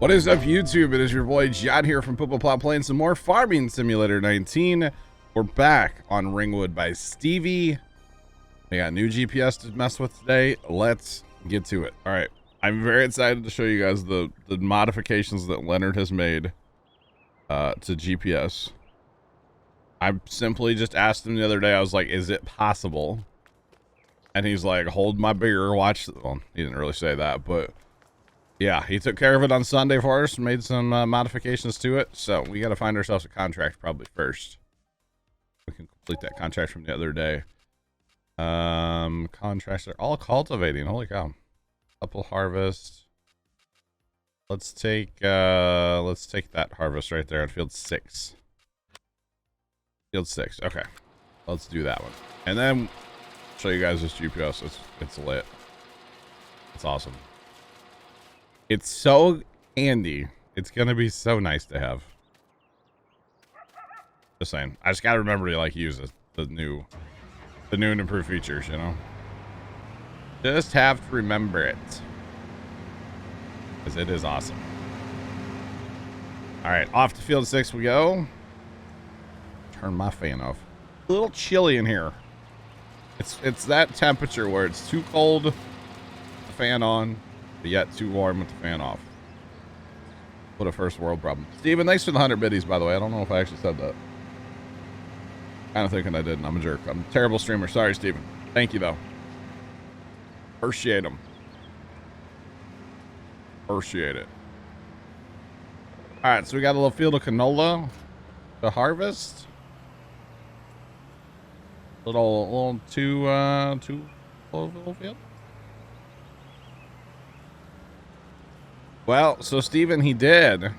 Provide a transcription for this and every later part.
What is up, YouTube? It is your boy John here from Puma, Plow, playing some more Farming Simulator 19. We're back on Ringwood by Stevie. We got new GPS to mess with today. Let's get to it. All right, I'm very excited to show you guys the modifications that Leonard has made to GPS. I simply just asked him the other day. I was like, "Is it possible?" And he's like, "Hold my beer, watch." Well, he didn't really say that, but. Yeah, he took care of it on Sunday for us, made some modifications to it. So we got to find ourselves a contract probably first. We can complete that contract from the other day. Contracts are all cultivating. Holy cow. Couple harvest. Let's take that harvest right there on field 6. Field 6. Okay. Let's do that one. And then show you guys this GPS. It's lit. It's awesome. It's so handy. It's gonna be so nice to have. Just saying. I just gotta remember to like use the new and improved features, you know. Just have to remember it, because it is awesome. All right, off to field 6 we go. Turn my fan off. A little chilly in here. It's that temperature where it's too cold. The fan on. But yet too warm with the fan off. What a first world problem. Steven, thanks for the 100 biddies, by the way. I don't know if I actually said that. Kind of thinking I didn't. I'm a jerk. I'm a terrible streamer. Sorry, Steven. Thank you, though. Appreciate them. Appreciate it. All right, so we got a little field of canola to harvest. Little two little field. Well, so Steven, he did,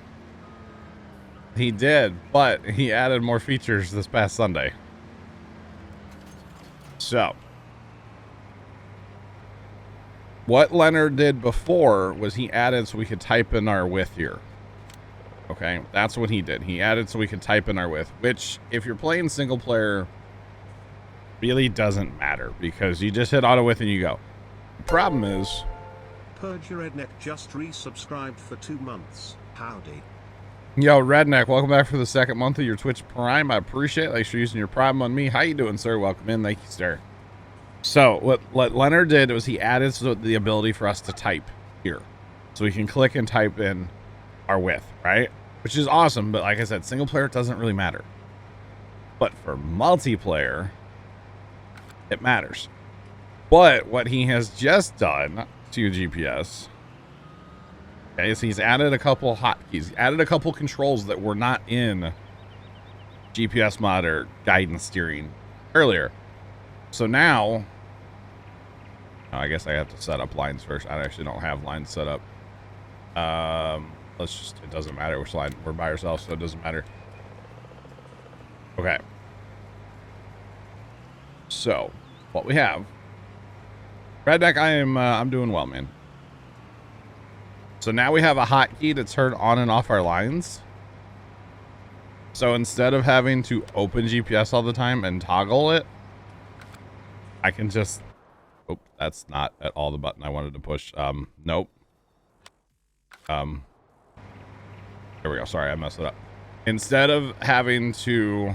but he added more features this past Sunday. So, what Leonard did before was he added so we could type in our width here. Okay, that's what he did. He added so we could type in our width, which if you're playing single player, really doesn't matter because you just hit auto width and you go. The problem is, Purge Redneck just resubscribed for 2 months. Howdy. Yo, Redneck, welcome back for the 2nd month of your Twitch Prime. I appreciate it. Thanks for using your Prime on me. How you doing, sir? Welcome in. Thank you, sir. So what Leonard did was he added the ability for us to type here. So we can click and type in our width, right? Which is awesome, but like I said, single player doesn't really matter. But for multiplayer, it matters. But what he has just done to GPS, okay, so he's added a couple hotkeys, added a couple controls that were not in GPS mod or guidance steering earlier. So now, I guess I have to set up lines first. I actually don't have lines set up. Let's just, it doesn't matter which line. We're by ourselves, so it doesn't matter. Okay. So what we have, Redneck, I'm doing well, man. So now we have a hotkey to turn on and off our lines. So instead of having to open GPS all the time and toggle it, I can just, oh, that's not at all the button I wanted to push. Nope. There we go. Sorry, I messed it up. Instead of having to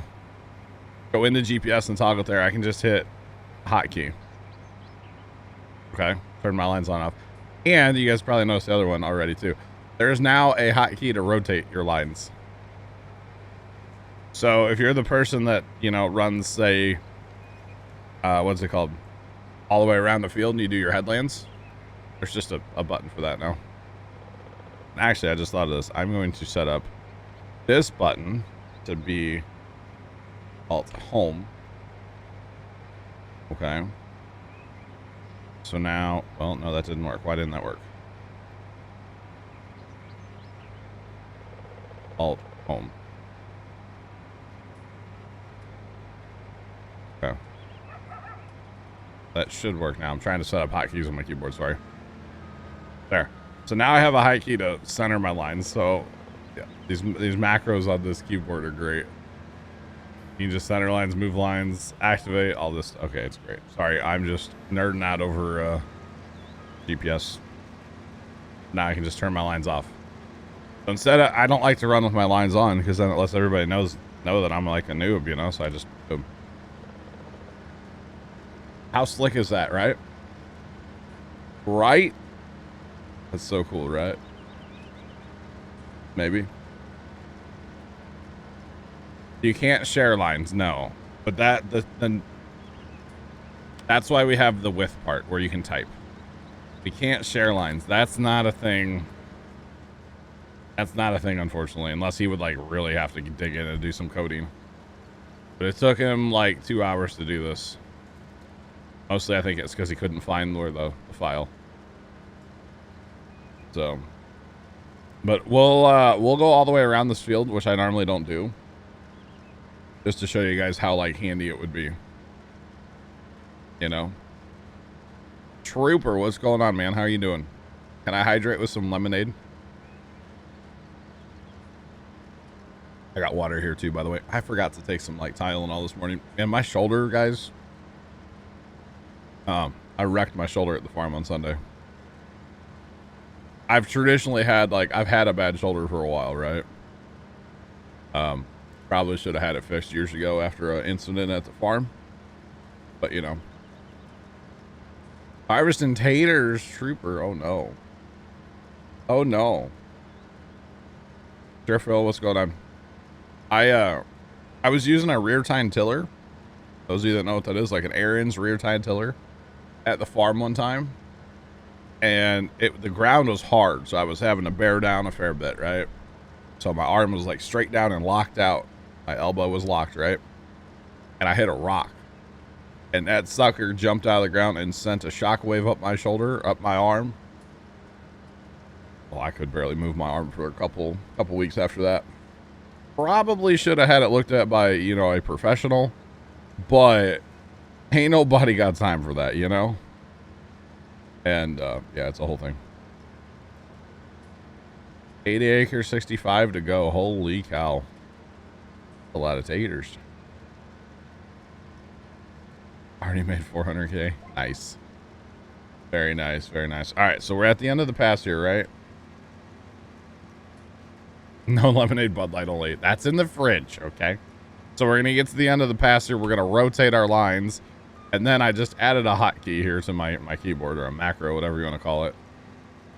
go into GPS and toggle there, I can just hit hotkey. Okay, turn my lines on and off. And you guys probably noticed the other one already too. There's now a hotkey to rotate your lines. So if you're the person that, you know, runs, say, what's it called? All the way around the field and you do your headlands, there's just a button for that now. Actually, I just thought of this. I'm going to set up this button to be Alt Home. Okay. So now, well, no, that didn't work. Why didn't that work? Alt Home. Okay. That should work now. I'm trying to set up hotkeys on my keyboard, sorry. There. So now I have a hotkey to center my lines. So yeah, these macros on this keyboard are great. You can just center lines, move lines, activate, all this. Okay, it's great. Sorry, I'm just nerding out over GPS. Now I can just turn my lines off. Instead, I don't like to run with my lines on because then it lets everybody know that I'm like a noob, you know. So I just boom. How slick is that, right? Right? That's so cool, right? Maybe. You can't share lines, no. But that's why we have the width part where you can type. We can't share lines. That's not a thing. That's not a thing, unfortunately, unless he would like really have to dig in and do some coding. But it took him like 2 hours to do this. Mostly, I think it's because he couldn't find where the file. So, but we'll go all the way around this field, which I normally don't do, just to show you guys how like handy it would be. You know. Trooper, what's going on, man? How are you doing? Can I hydrate with some lemonade? I got water here too, by the way. I forgot to take some like Tylenol this morning. And my shoulder, guys. I wrecked my shoulder at the farm on Sunday. I've traditionally had I've had a bad shoulder for a while, right? Probably should have had it fixed years ago after an incident at the farm. But you know. Harvesting taters, Trooper. Oh no. Oh no. Driftwheel, what's going on? I was using a rear tine tiller. Those of you that know what that is, like an Aaron's rear tine tiller at the farm one time. And the ground was hard, so I was having to bear down a fair bit, right? So my arm was like straight down and locked out. My elbow was locked, right? And I hit a rock. And that sucker jumped out of the ground and sent a shockwave up my shoulder, up my arm. Well, I could barely move my arm for a couple weeks after that. Probably should have had it looked at by, you know, a professional, but ain't nobody got time for that, you know? And, yeah, it's a whole thing. 80 acres, 65 to go. Holy cow. A lot of taters. Already made 400K. Nice. Very nice, very nice. All right, so we're at the end of the pass here, right? No lemonade, Bud Light only. That's in the fridge, okay? So we're going to get to the end of the pass here. We're going to rotate our lines. And then I just added a hotkey here to my keyboard, or a macro, whatever you want to call it.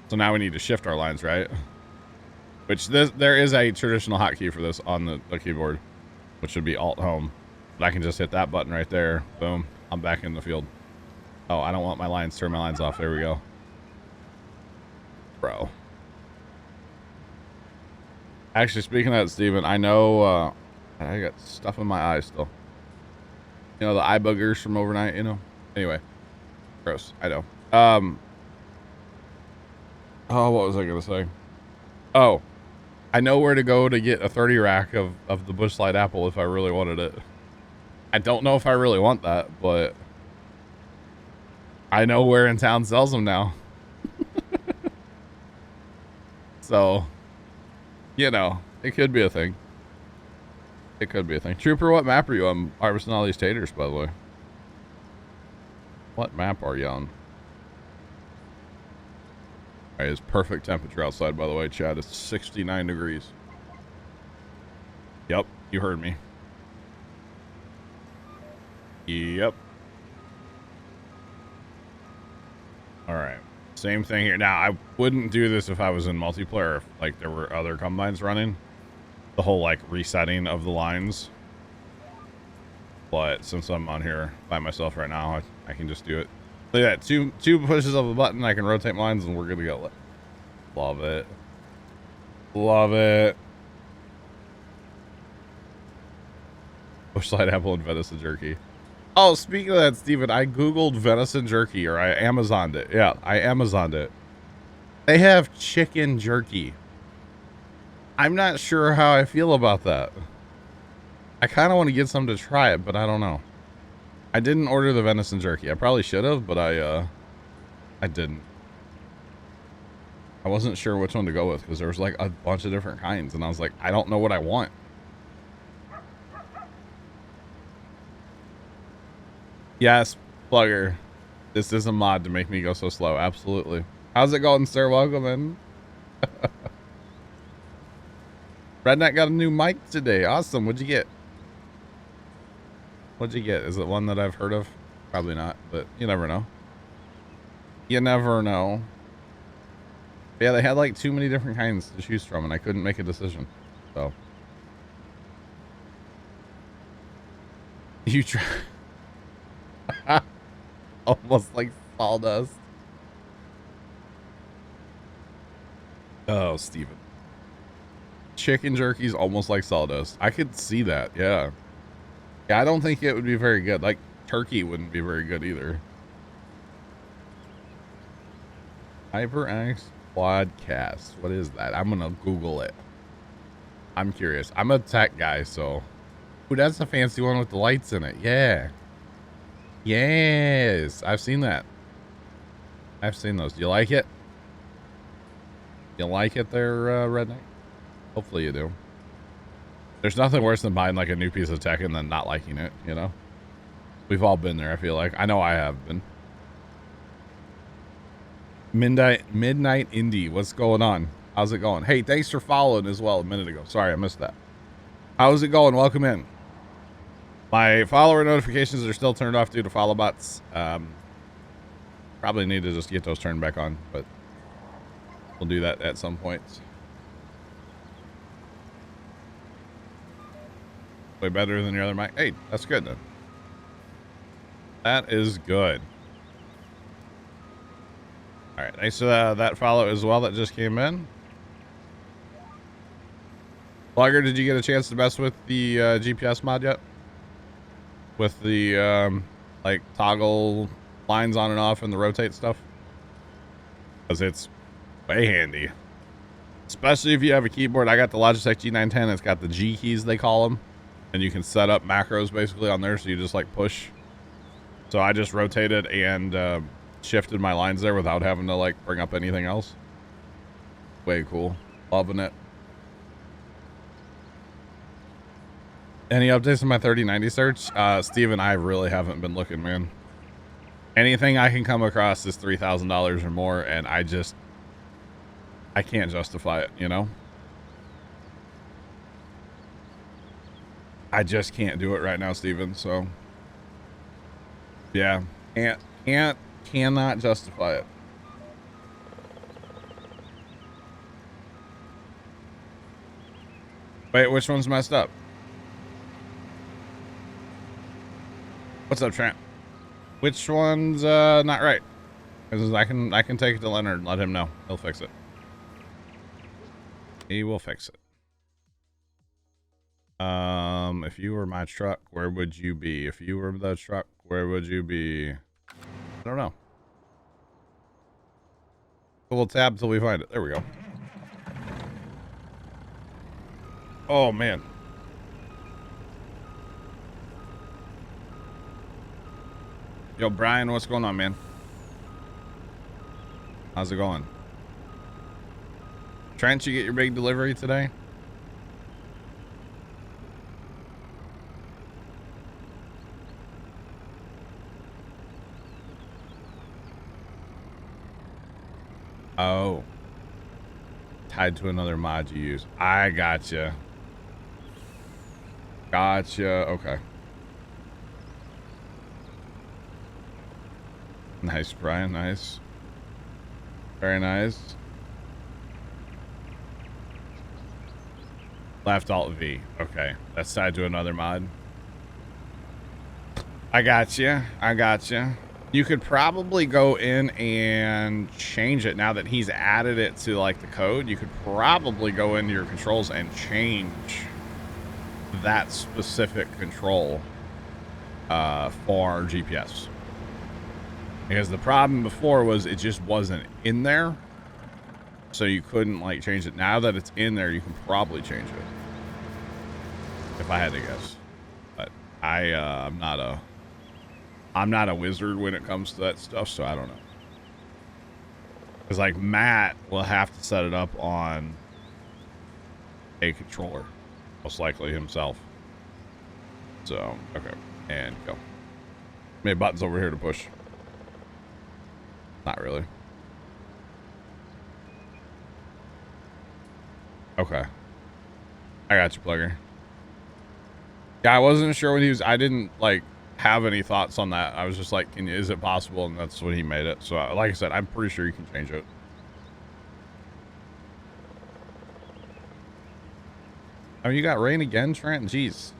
So now we need to shift our lines, right? Which there is a traditional hotkey for this on the keyboard, which should be Alt-Home. But I can just hit that button right there. Boom. I'm back in the field. Oh, I don't want my lines. Turn my lines off. There we go. Bro. Actually, speaking of that, Steven, I know I got stuff in my eyes still. You know, the eye boogers from overnight, you know? Anyway. Gross. I know. Oh, what was I going to say? Oh. I know where to go to get a 30 rack of the Bushlight apple if I really wanted it. I don't know if I really want that, but I know where in town sells them now. So, you know, it could be a thing. It could be a thing. Trooper, what map are you on? Harvesting all these taters, by the way. What map are you on? All right, it's perfect temperature outside, by the way, Chad. It's 69 degrees. Yep, you heard me. Yep. All right. Same thing here. Now, I wouldn't do this if I was in multiplayer, if like there were other combines running. The whole like resetting of the lines. But since I'm on here by myself right now, I can just do it. Look at that. Two pushes of a button, I can rotate my lines and we're good to go. Love it. Love it. Bushlight apple and venison jerky. Oh, speaking of that, Steven, I Googled venison jerky, or I Amazoned it. Yeah, I Amazoned it. They have chicken jerky. I'm not sure how I feel about that. I kind of want to get some to try it, but I don't know. I didn't order the venison jerky. I probably should have, but I didn't. I wasn't sure which one to go with because there was like a bunch of different kinds, and I was like, I don't know what I want. Yes, Plugger. This is a mod to make me go so slow. Absolutely. How's it going, sir? Welcome in. Redneck got a new mic today. Awesome. What'd you get? What'd you get? Is it one that I've heard of? Probably not, but you never know. You never know. Yeah, they had like too many different kinds to choose from, and I couldn't make a decision. So. You try. Almost like sawdust. Oh, Steven. Chicken jerky's almost like sawdust. I could see that, yeah. Yeah, I don't think it would be very good. Like, turkey wouldn't be very good either. HyperX Quadcast. What is that? I'm gonna Google it. I'm curious. I'm a tech guy, so. Ooh, that's the fancy one with the lights in it. Yeah. Yes. I've seen that. I've seen those. Do you like it? You like it there, Redneck? Hopefully you do. There's nothing worse than buying like a new piece of tech and then not liking it, you know? We've all been there, I feel like. I know I have been. Midnight Indie, what's going on? How's it going? Hey, thanks for following as well a minute ago. Sorry, I missed that. How's it going? Welcome in. My follower notifications are still turned off due to follow bots. Probably need to just get those turned back on, but we'll do that at some point. Way better than your other mic. Hey, that's good then. That is good. All right, thanks for that follow as well that just came in. Blogger, did you get a chance to mess with the GPS mod yet? With the like toggle lines on and off and the rotate stuff? Because it's way handy. Especially if you have a keyboard. I got the Logitech G910. It's got the G keys, they call them. And you can set up macros basically on there, so you just like push. So I just rotated and shifted my lines there without having to like bring up anything else. Way cool. Loving it. Any updates on my 3090 search? Steven, I really haven't been looking, man. Anything I can come across is $3,000 or more, and I can't justify it, you know? I just can't do it right now, Steven, so. Yeah, cannot justify it. Wait, which one's messed up? What's up, Trent? Which one's not right? Because I can take it to Leonard and let him know. He'll fix it. He will fix it. If you were my truck, where would you be? If you were the truck, where would you be? I don't know. We'll tab till we find it. There we go. Oh, man. Yo, Brian, what's going on, man? How's it going? Trent, you get your big delivery today? Oh. Tied to another mod you use. I gotcha. Gotcha. Okay. Nice, Brian. Nice. Very nice. Left Alt V. Okay. That's tied to another mod. I gotcha. I gotcha. You could probably go in and change it now that he's added it to like the code. You could probably go into your controls and change that specific control for GPS. Because the problem before was it just wasn't in there. So you couldn't like change it. Now that it's in there, you can probably change it. If I had to guess. But I'm not a wizard when it comes to that stuff, so I don't know. Because like Matt will have to set it up on a controller, most likely himself. So, okay, and go. Many buttons over here to push. Not really. Okay. I got you, Plugger. Yeah, I wasn't sure when he was. I didn't like have any thoughts on that. I was just like, is it possible? And that's when he made it. So, like I said, I'm pretty sure you can change it. Oh, you got rain again, Trent? Jeez.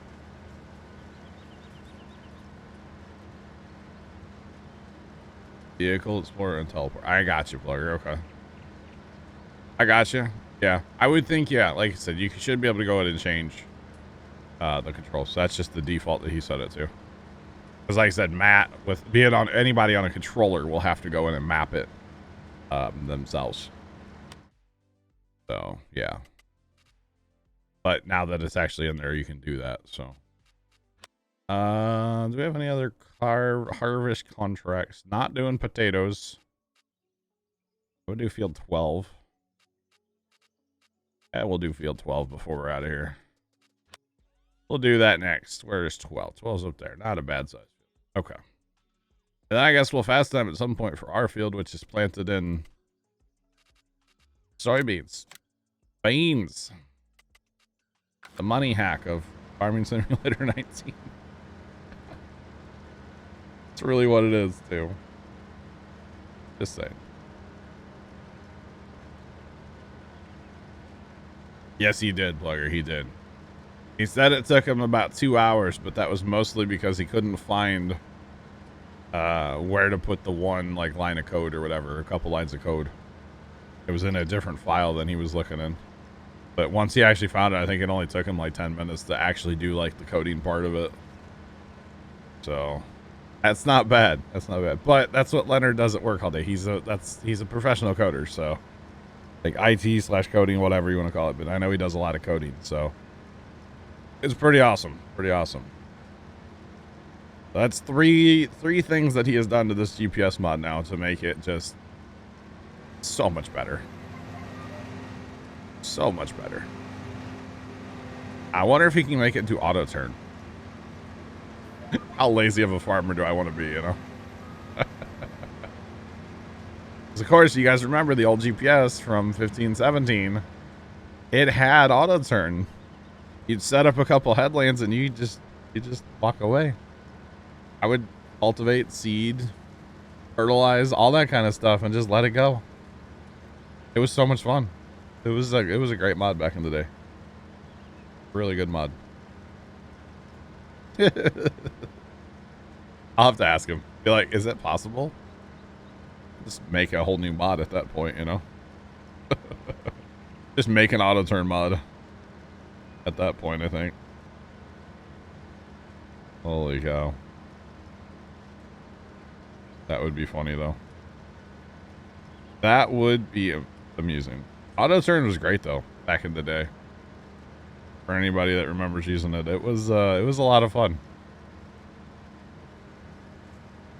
Vehicle, Explorer, and Teleport. I got you, Plugger. Okay. I got you. Yeah. I would think, yeah, like I said, you should be able to go ahead and change the controls. So that's just the default that he set it to. Because like I said, Matt, with being on anybody on a controller, will have to go in and map it themselves. So, yeah. But now that it's actually in there, you can do that. So, do we have any other harvest contracts? Not doing potatoes. We'll do field 12. Yeah, we'll do field 12 before we're out of here. We'll do that next. Where is 12? 12's up there. Not a bad size. Okay. And then I guess we'll fast time at some point for our field, which is planted in soybeans. Beans. The money hack of Farming Simulator 19. That's really what it is, too. Just saying. Yes, he did, Plugger. He did. He said it took him about 2 hours, but that was mostly because he couldn't find where to put the one like line of code or whatever, a couple lines of code. It was in a different file than he was looking in. But once he actually found it, I think it only took him like 10 minutes to actually do like the coding part of it. So that's not bad. That's not bad. But that's what Leonard does at work all day. He's a professional coder, so like IT/coding, whatever you want to call it. But I know he does a lot of coding, so it's pretty awesome. Pretty awesome. That's three things that he has done to this GPS mod now to make it just so much better. So much better. I wonder if he can make it to auto turn. How lazy of a farmer do I want to be, you know? Because of course, you guys remember the old GPS from 1517. It had auto turn. You'd set up a couple headlands and you just walk away. I would cultivate, seed, fertilize, all that kind of stuff, and just let it go. It was so much fun. It was a great mod back in the day. Really good mod. I'll have to ask him. Be like, is it possible? Just make a whole new mod at that point, you know? Just make an auto turn mod at that point, I think. Holy cow. That would be funny, though. That would be amusing. Auto turn was great, though, back in the day. For anybody that remembers using it, it was a lot of fun.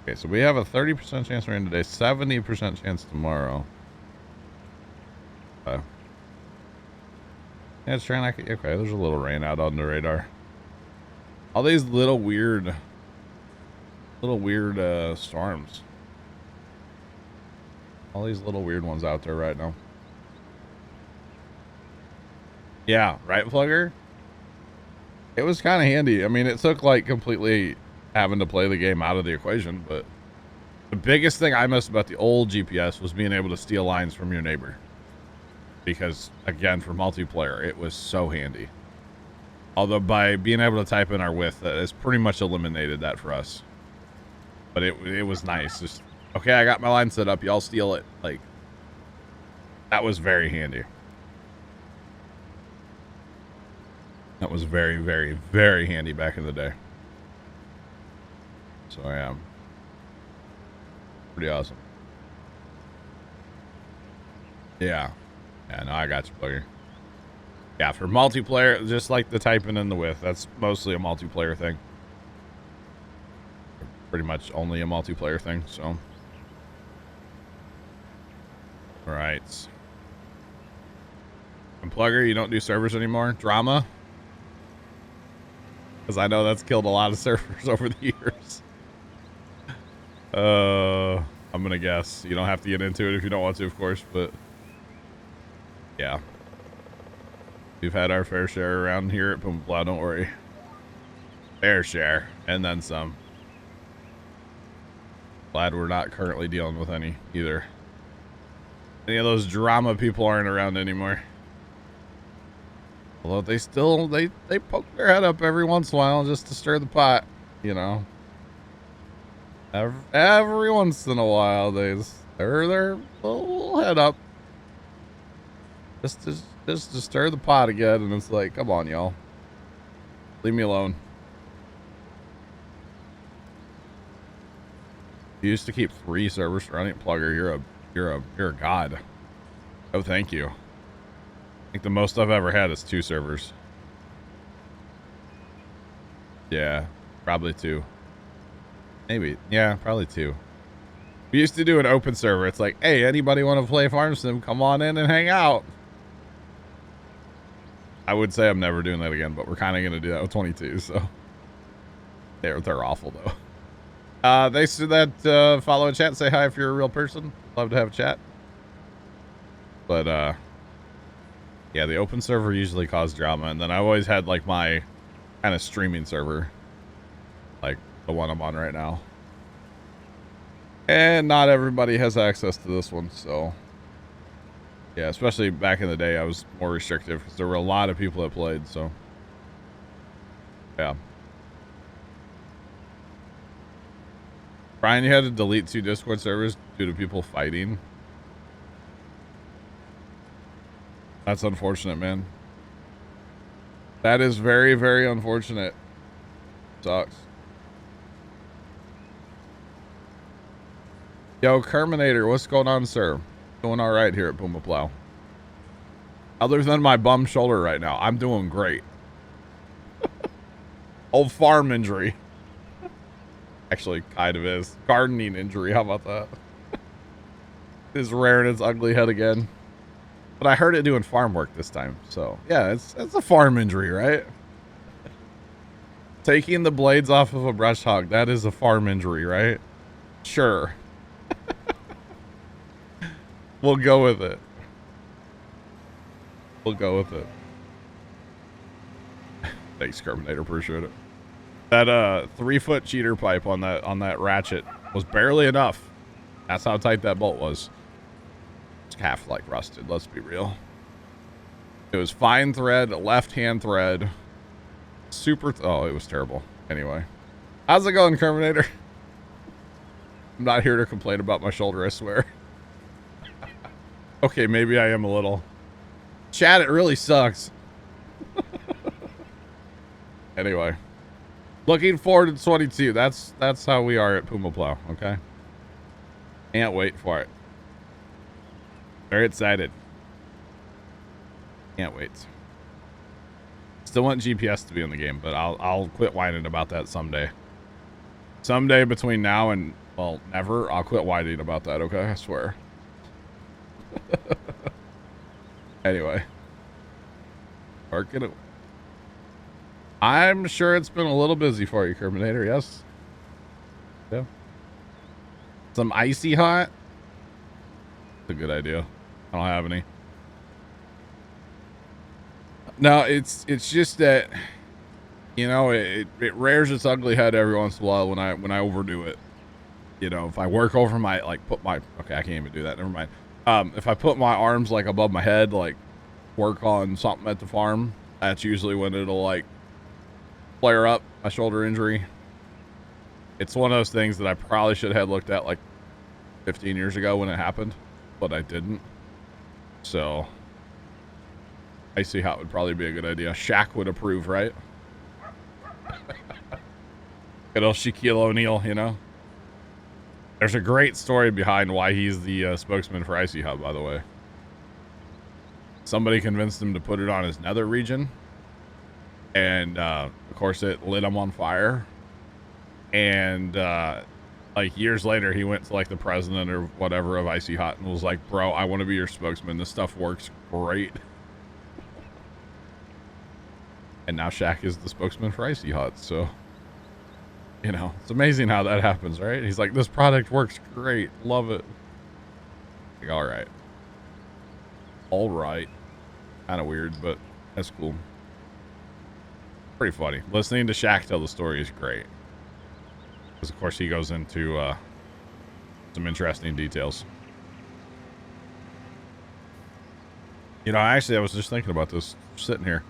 Okay, so we have a 30% chance rain today, 70% chance tomorrow. Yeah, it's trying. Okay, there's a little rain out on the radar. All these little weird storms. All these little weird ones out there right now. Yeah, right, Plugger? It was kind of handy. I mean, it took like completely having to play the game out of the equation, but the biggest thing I missed about the old GPS was being able to steal lines from your neighbor. Because, again, for multiplayer, it was so handy. Although by being able to type in our width, that has pretty much eliminated that for us. But it was nice. Just, okay, I got my line set up. Y'all steal it. Like, that was very handy. That was very, very, very handy back in the day. So I am. Pretty awesome. Yeah. Yeah, no, I got you, Plugger. Yeah, for multiplayer, just like the typing in the width, that's mostly a multiplayer thing. Pretty much only a multiplayer thing, so. Alright. And Plugger, you don't do servers anymore? Drama? Because I know that's killed a lot of servers over the years. I'm gonna guess. You don't have to get into it if you don't want to, of course, but yeah. We've had our fair share around here at Puma Plow, don't worry. Fair share, and then some. Glad we're not currently dealing with any either. Any of those drama people aren't around anymore. Although they still, they poke their head up every once in a while just to stir the pot, you know. Every once in a while they stir their little head up. Just to stir the pot again, and it's like, come on, y'all. Leave me alone. You used to keep 3 servers running. Plugger, you're a god. Oh, thank you. I think the most I've ever had is 2 servers. Yeah, probably 2. Maybe. Yeah, probably 2. We used to do an open server. It's like, hey, anybody want to play Farm Sim? Come on in and hang out. I would say I'm never doing that again, but we're kind of going to do that with 22, so. They're awful, though. Thanks to that follow and chat. Say hi if you're a real person. Love to have a chat. But, yeah, the open server usually caused drama, and then I always had, like, my kind of streaming server. Like, the one I'm on right now. And not everybody has access to this one, so. Yeah, especially back in the day, I was more restrictive, because there were a lot of people that played, so. Yeah. Brian, you had to delete 2 Discord servers due to people fighting. That's unfortunate, man. That is very, very unfortunate. Sucks. Yo, Kerminator, what's going on, sir? Doing all right here at Puma Plow. Other than my bum shoulder right now, I'm doing great. Old farm injury. Actually, kind of is. Gardening injury, how about that? It's rearing its ugly head again. But I heard it doing farm work this time, so yeah, it's a farm injury, right? Taking the blades off of a brush hog, that is a farm injury, right? Sure. We'll go with it. We'll go with it. Thanks, Carbonator, appreciate it. That 3-foot cheater pipe on that ratchet was barely enough. That's how tight that bolt was. It's half like rusted, let's be real. It was fine thread, left hand thread. Super oh, it was terrible. Anyway. How's it going, Terminator? I'm not here to complain about my shoulder, I swear. Okay, maybe I am a little. Chat, it really sucks. Anyway. Looking forward to 22. That's how we are at Puma Plow, okay? Can't wait for it. Very excited. Can't wait. Still want GPS to be in the game, but I'll quit whining about that someday. Someday between now and, well, never, I'll quit whining about that, okay? I swear. Anyway. Working it. I'm sure it's been a little busy for you, Terminator, yes? Yeah. Some icy hot? That's a good idea. I don't have any. No, it's just that, you know, it rears its ugly head every once in a while when I overdo it. You know, if I work over my, like, okay, I can't even do that. Never mind. If I put my arms like above my head, like work on something at the farm, that's usually when it'll like flare up, my shoulder injury. It's one of those things that I probably should have looked at like 15 years ago when it happened, but I didn't. So I see how it would probably be a good idea. Shaq would approve, right? Good old Shaquille O'Neal, you know? There's a great story behind why he's the spokesman for Icy Hub, by the way. Somebody convinced him to put it on his nether region. And, of course, it lit him on fire. And, like, years later, he went to, like, the president or whatever of Icy Hot and was like, bro, I want to be your spokesman. This stuff works great. And now Shaq is the spokesman for Icy Hot, so... You know, it's amazing how that happens, right? He's like, this product works great. Love it. Like, all right. All right. Kind of weird, but That's cool. Pretty funny. Listening to Shaq tell the story is great. Because, of course, he goes into some interesting details. You know, actually, I was just thinking about this sitting here.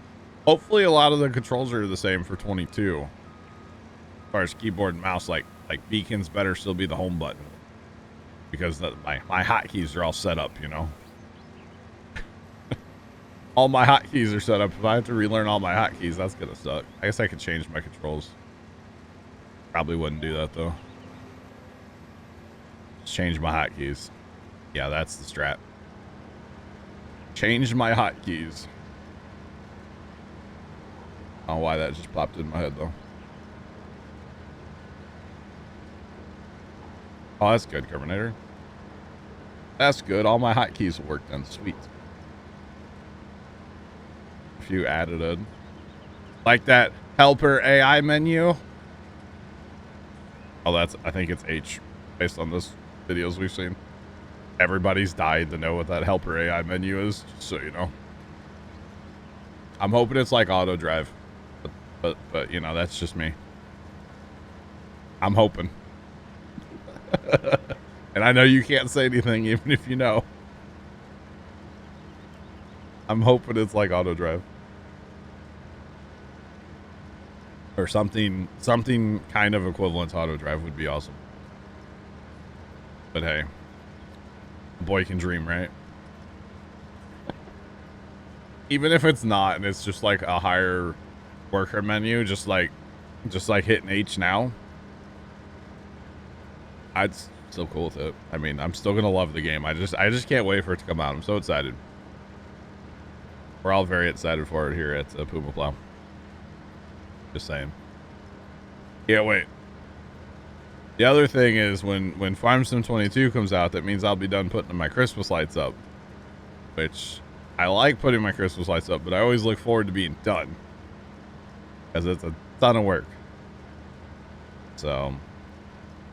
Hopefully, a lot of the controls are the same for 22. As far as keyboard and mouse, like beacons better still be the home button. Because my hotkeys are all set up, you know. All my hotkeys are set up. If I have to relearn all my hotkeys, that's gonna suck. I guess I could change my controls. Probably wouldn't do that though. Just change my hotkeys. Yeah, that's the strat. Change my hotkeys. I don't know why that just popped in my head though. Oh, that's good, Terminator. That's good. All my hotkeys will work then. Sweet. If you added it. Like that helper AI menu. Oh, I think it's H based on this videos we've seen. Everybody's died to know what that helper AI menu is, just so you know. I'm hoping it's like auto drive. But you know, that's just me. I'm hoping. And I know you can't say anything even if you know. I'm hoping it's like auto drive. Or something kind of equivalent to auto drive would be awesome. But hey, a boy can dream, right? Even if it's not, and it's just like a higher worker menu, just like hitting H now, I'd still cool with it. I mean, I'm still gonna love the game. I just can't wait for it to come out. I'm so excited. We're all very excited for it here at Puma Plow. Just saying. Yeah, wait. The other thing is when Farm Sim 22 comes out, that means I'll be done putting my Christmas lights up. Which I like putting my Christmas lights up, but I always look forward to being done. Because it's a ton of work. So,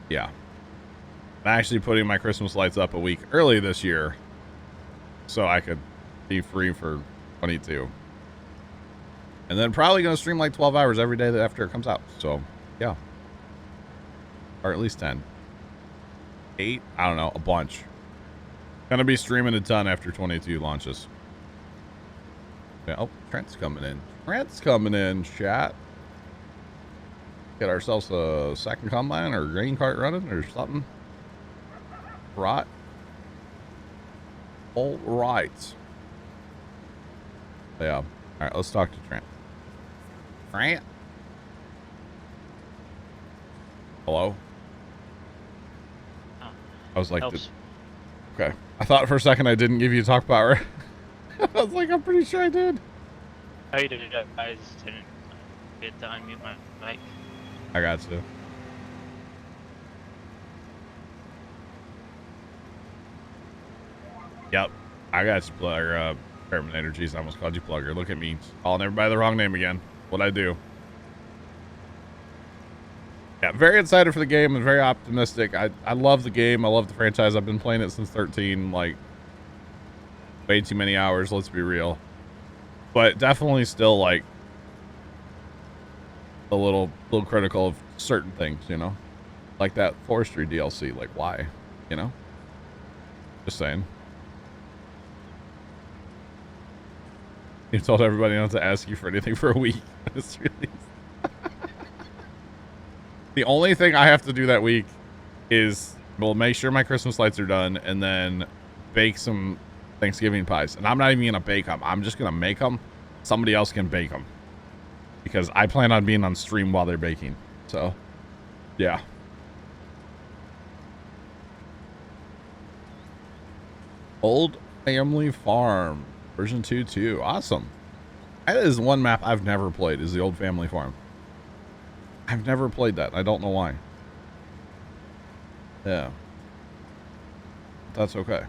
yeah. I'm actually putting my Christmas lights up a week early this year. So I could be free for 22. And then probably going to stream like 12 hours every day after it comes out. So, yeah. Or at least 10. 8? I don't know. A bunch. Going to be streaming a ton after 22 launches. Yeah. Oh, Trent's coming in. Trent's coming in, chat. Get ourselves a second combine or grain cart running or something. Right. All right. Yeah. All right, let's talk to Trent. Trent? Hello? Oh, I was like, okay. I thought for a second I didn't give you talk power. I was like, I'm pretty sure I did. how you doing, guys? Didn't get to unmute my mic. I got you. Yep. I got you, Plugger. Terminator. Jeez, I almost called you Plugger. Look at me. Calling everybody the wrong name again. What'd I do? Yeah, very excited for the game and very optimistic. I love the game. I love the franchise. I've been playing it since 13. Like, way too many hours, let's be real. But definitely still, like, a little critical of certain things, you know? Like that forestry DLC. Like, why? You know? Just saying. You told everybody not to ask you for anything for a week. It's really... The only thing I have to do that week is, well, make sure my Christmas lights are done and then bake some Thanksgiving pies. And I'm not even going to bake them. I'm just going to make them. Somebody else can bake them. Because I plan on being on stream while they're baking. So, yeah. Old Family Farm. Version 2.2. Awesome. That is one map I've never played, is the Old Family Farm. I've never played that. I don't know why. Yeah. That's okay.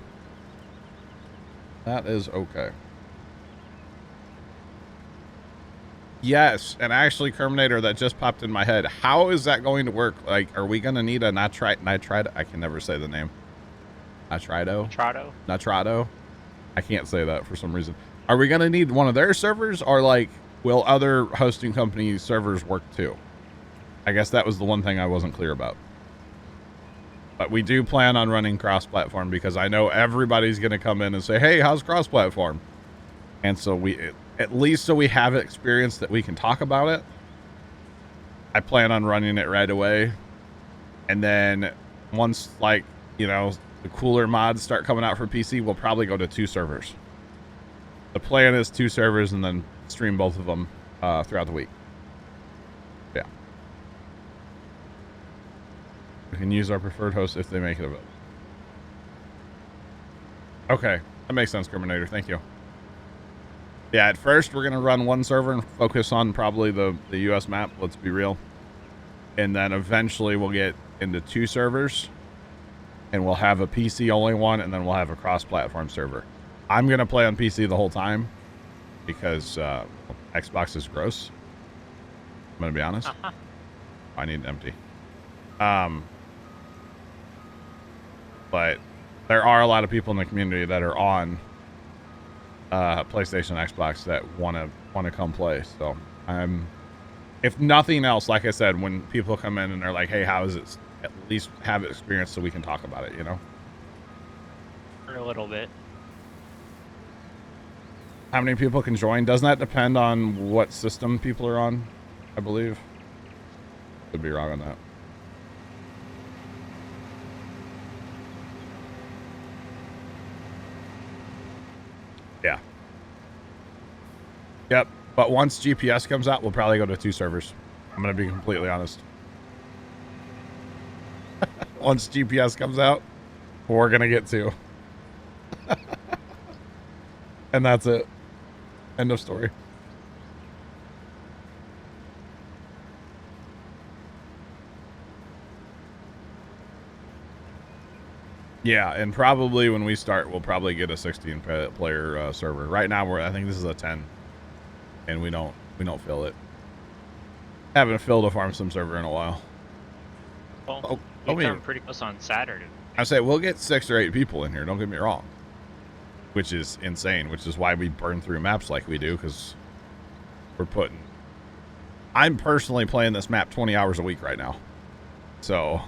That is okay. Yes, and actually, Terminator, that just popped in my head. How is that going to work? Like, are we going to need a nitride? I can never say the name. Nitrado? Nitrado? Nitrado? I can't say that for some reason. Are we going to need one of their servers, or like, will other hosting company servers work too? I guess that was the one thing I wasn't clear about. But we do plan on running cross-platform because I know everybody's going to come in and say, hey, how's cross-platform? And so we, at least so we have experience that we can talk about it, I plan on running it right away. And then once, like, you know, the cooler mods start coming out for PC, we'll probably go to 2 servers. The plan is 2 servers and then stream both of them throughout the week. Yeah. We can use our preferred host if they make it available. Okay. That makes sense, Terminator. Thank you. Yeah, at first we're going to run 1 server and focus on probably the US map. Let's be real. And then eventually we'll get into 2 servers. And we'll have a PC only one, and then we'll have a cross-platform server. I'm going to play on PC the whole time because Xbox is gross. I'm going to be honest. I need an empty. But there are a lot of people in the community that are on PlayStation, Xbox that want to come play. So if nothing else, like I said, when people come in and they're like, hey, how is it? At least have experience so we can talk about it, you know? For a little bit. How many people can join? Doesn't that depend on what system people are on, I believe? Could be wrong on that. Yeah. Yep. But once GPS comes out, we'll probably go to 2 servers. I'm going to be completely honest. Once GPS comes out, we're going to get 2. And that's it. End of story. Yeah, and probably when we start, we'll probably get a 16-player server. Right now, I think this is a 10, and we don't fill it. Haven't filled a farm sim server in a while. Well, we come pretty close on Saturday. I say we'll get 6 or 8 people in here. Don't get me wrong. Which is insane. Which is why we burn through maps like we do, because we're putting. I'm personally playing this map 20 hours a week right now. So,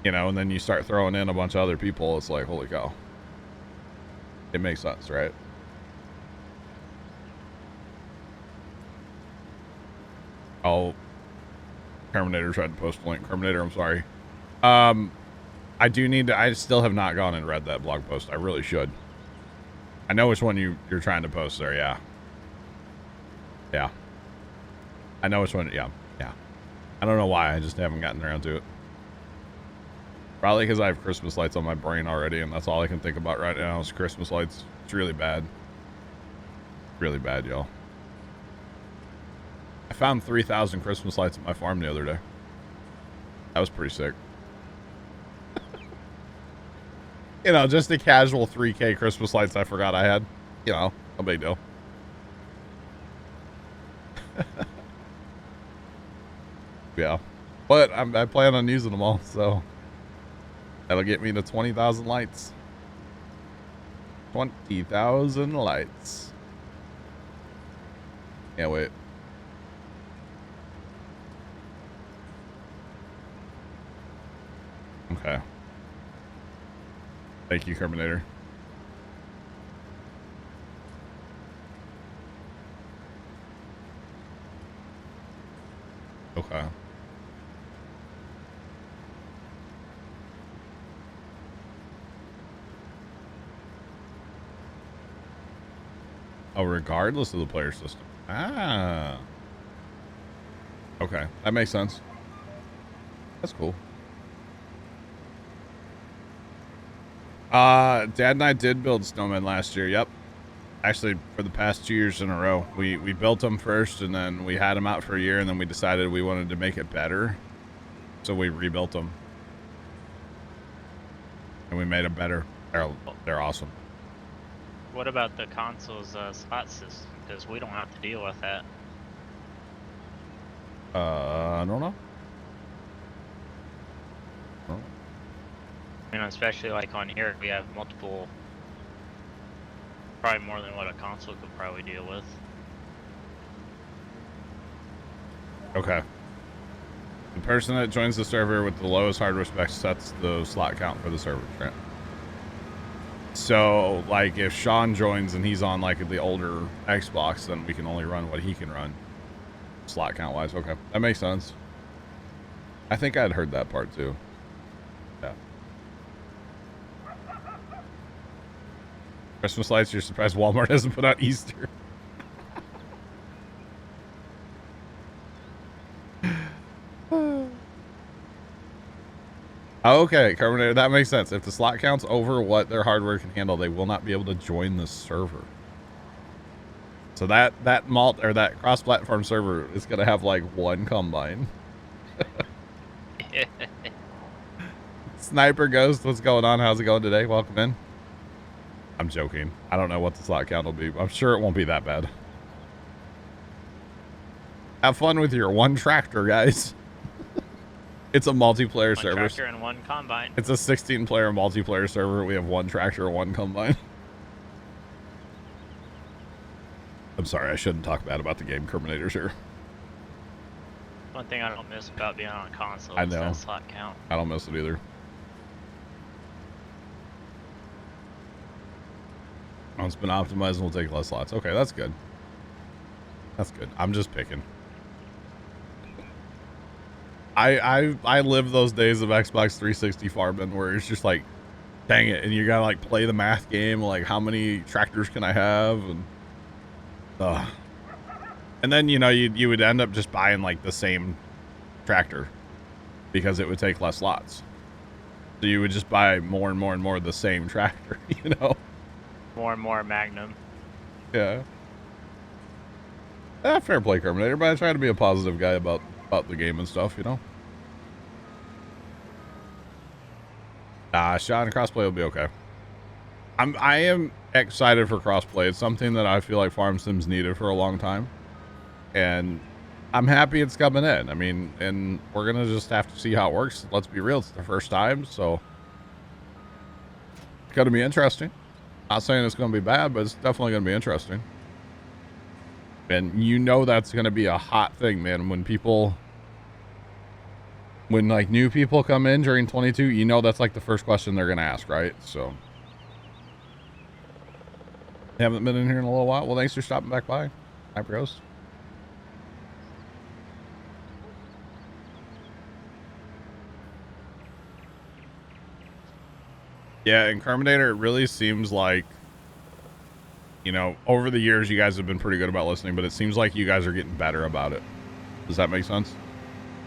you know, and then you start throwing in a bunch of other people. It's like, holy cow. It makes sense, right? Oh, Terminator tried to post a link. Terminator, I'm sorry. I do need to. I still have not gone and read that blog post. I really should. I know which one you're trying to post there. Yeah. Yeah. I know which one. Yeah. Yeah. I don't know why. I just haven't gotten around to it. Probably because I have Christmas lights on my brain already, and that's all I can think about right now is Christmas lights. It's really bad. Really bad, y'all. I found 3,000 Christmas lights at my farm the other day. That was pretty sick. You know, just a casual 3K Christmas lights I forgot I had. You know, no big deal. Yeah. But I plan on using them all, so that'll get me to 20,000 lights. 20,000 lights. Yeah, wait. Okay. Thank you, Terminator. Okay. Oh, regardless of the player system. Ah. Okay, that makes sense. That's cool. Dad and I did build snowmen last year. Yep. Actually, for the past 2 years in a row, we built them first, and then we had them out for a year, and then we decided we wanted to make it better, so we rebuilt them, and we made them better. They're awesome. What about the console's slot system? Because we don't have to deal with that. I don't know. You know, especially like on here, we have multiple probably more than what a console could probably deal with. Okay. The person that joins the server with the lowest hardware specs sets the slot count for the server, right? So, like, if Sean joins and he's on, like, the older Xbox, then we can only run what he can run. Slot count-wise. Okay. That makes sense. I think I'd heard that part, too. Yeah. Christmas lights, you're surprised Walmart hasn't put out Easter. Okay, Carbonator, that makes sense. If the slot count's over what their hardware can handle, they will not be able to join the server. So that cross-platform server is gonna have like one combine. Sniper Ghost, what's going on? How's it going today? Welcome in. I'm joking. I don't know what the slot count will be. I'm sure it won't be that bad. Have fun with your one tractor, guys. It's a multiplayer server. One tractor and one combine. It's a 16-player multiplayer server. We have one tractor, one combine. I'm sorry, I shouldn't talk bad about the game. Terminators here. One thing I don't miss about being on a console I is know. that slot count. I don't miss it either. Oh, it's been optimized and we'll take less slots. Okay, that's good. That's good. I'm just picking. I live those days of Xbox 360 farming where it's just like, dang it, and you gotta like play the math game, like how many tractors can I have, and then you know you would end up just buying like the same tractor because it would take less slots. So you would just buy more and more and more of the same tractor, you know. More and more Magnum. Yeah. Fair play, Terminator, but I try to be a positive guy about the game and stuff, you know. Sean, crossplay will be okay. I am excited for crossplay. It's something that I feel like Farm Sims needed for a long time, and I'm happy it's coming in. I mean, and we're gonna just have to see how it works. Let's be real, it's the first time, so it's gonna be interesting. Not saying it's gonna be bad, but it's definitely gonna be interesting. And you know that's gonna be a hot thing, man. When like new people come in during 22, you know that's like the first question they're gonna ask, right? So haven't been in here in a little while. Well, thanks for stopping back by. Hi, bros. Yeah, in Carminator, it really seems like, you know, over the years, you guys have been pretty good about listening, but it seems like you guys are getting better about it. Does that make sense?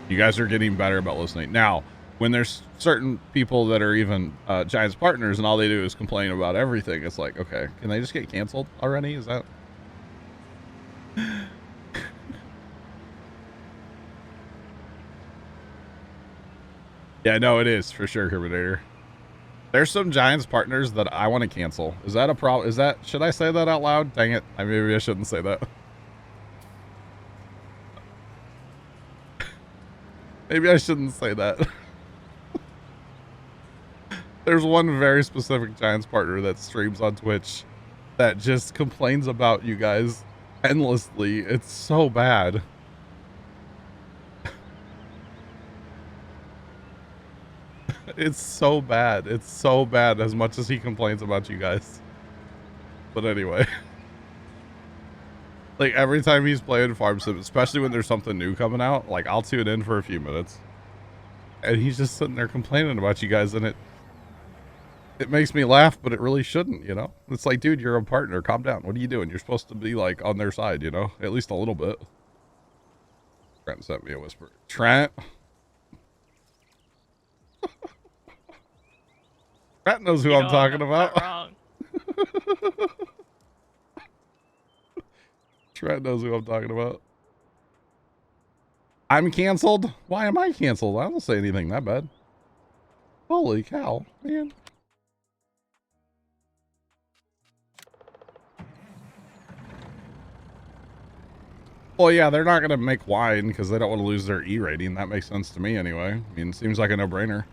You guys are getting better about listening. Now, when there's certain people that are even Giants partners and all they do is complain about everything, it's like, okay, can they just get canceled already? Is that... Yeah, no, it is for sure, Terminator. There's some Giants partners that I want to cancel. Is that a problem? Is that... Should I say that out loud? Dang it. Maybe I shouldn't say that. Maybe I shouldn't say that. There's one very specific Giants partner that streams on Twitch that just complains about you guys endlessly. It's so bad. It's so bad. It's so bad as much as he complains about you guys. But anyway. Like, every time he's playing Farm Sim, especially when there's something new coming out, like, I'll tune in for a few minutes. And he's just sitting there complaining about you guys, and it makes me laugh, but it really shouldn't, you know? It's like, dude, you're a partner. Calm down. What are you doing? You're supposed to be, like, on their side, you know? At least a little bit. Trent sent me a whisper. Trent? Trent knows who I'm talking about. Wrong. Trent knows who I'm talking about. I'm canceled? Why am I canceled? I don't say anything that bad. Holy cow, man. Well, yeah, they're not going to make wine because they don't want to lose their E rating. That makes sense to me anyway. I mean, it seems like a no-brainer.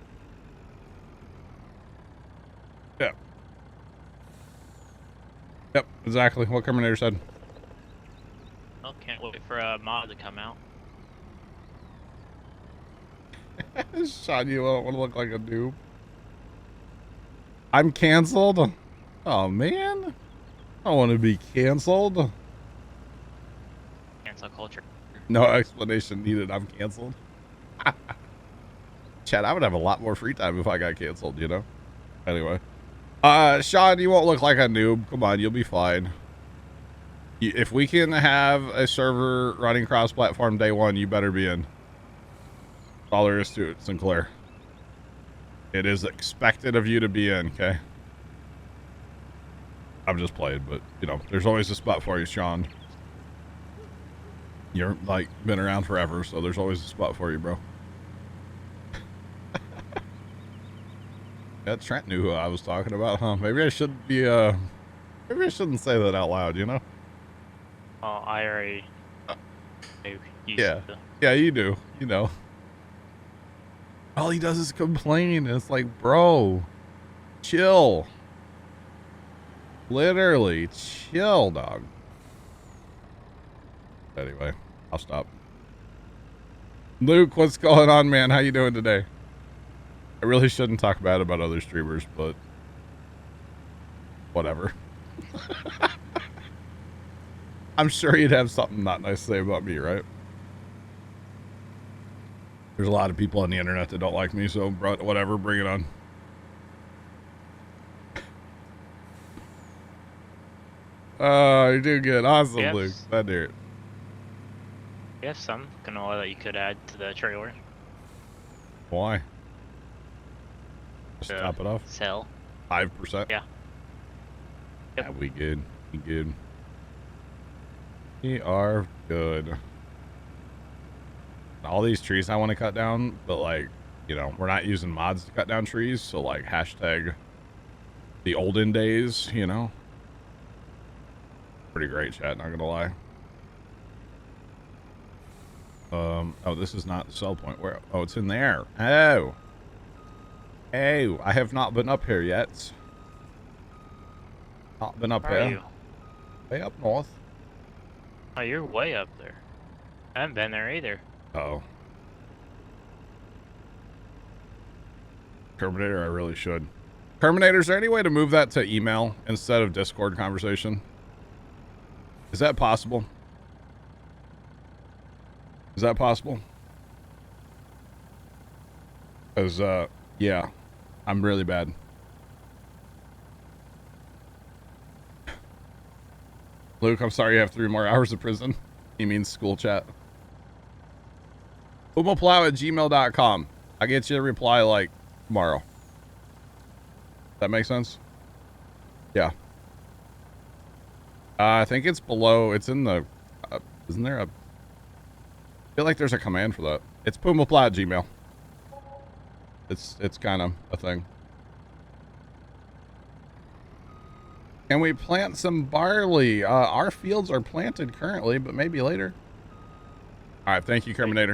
Yeah. Yep, exactly what Terminator said. Oh, can't wait for a mod to come out. Sean, you don't want to look like a noob. I'm canceled. Oh man, I want to be canceled. Cancel culture. No explanation needed. I'm canceled. Chad, I would have a lot more free time if I got canceled, you know? Anyway. Sean, you won't look like a noob. Come on, you'll be fine. If we can have a server running cross-platform day one, you better be in. That's all there is to it, Sinclair. It is expected of you to be in, okay? I've just played, but, you know, there's always a spot for you, Sean. You're, like, been around forever, so there's always a spot for you, bro. Yeah, Trent knew who I was talking about, huh? Maybe I shouldn't be, maybe I shouldn't say that out loud, you know? Oh, I already knew. Yeah. Yeah, you do. You know. All he does is complain. It's like, bro, chill. Literally, chill, dog. Anyway, I'll stop. Luke, what's going on, man? How you doing today? I really shouldn't talk bad about other streamers, but whatever. I'm sure you'd have something not nice to say about me, right? There's a lot of people on the internet that don't like me, so whatever, bring it on. Oh, you're doing good. Awesome, Yes. Luke. Glad to hear it. You have some canola that you could add to the trailer. Why? Just top it off? Sell. 5%? Yeah. Yeah, we good. We good. We are good. All these trees I want to cut down, but like, you know, we're not using mods to cut down trees, so like hashtag the olden days, you know. Pretty great chat, not gonna lie. Oh, this is not the sell point. Where? Oh, it's in there. Oh. Oh, I have not been up here yet. Not been up Where are here. you? Way up north. Oh, you're way up there. I haven't been there either. Uh-oh. Terminator, I really should. Terminator, is there any way to move that to email instead of Discord conversation? Is that possible? Is that possible? Because, yeah, I'm really bad. Luke, I'm sorry you have 3 more hours of prison. He means school chat. Plow@gmail.com. I get you a reply like tomorrow. That makes sense? Yeah. I think it's below. It's in the. Isn't there a? I feel like there's a command for that. It's Puma@gmail. It's kind of a thing. Can we plant some barley? Our fields are planted currently, but maybe later. All right, thank you, Terminator.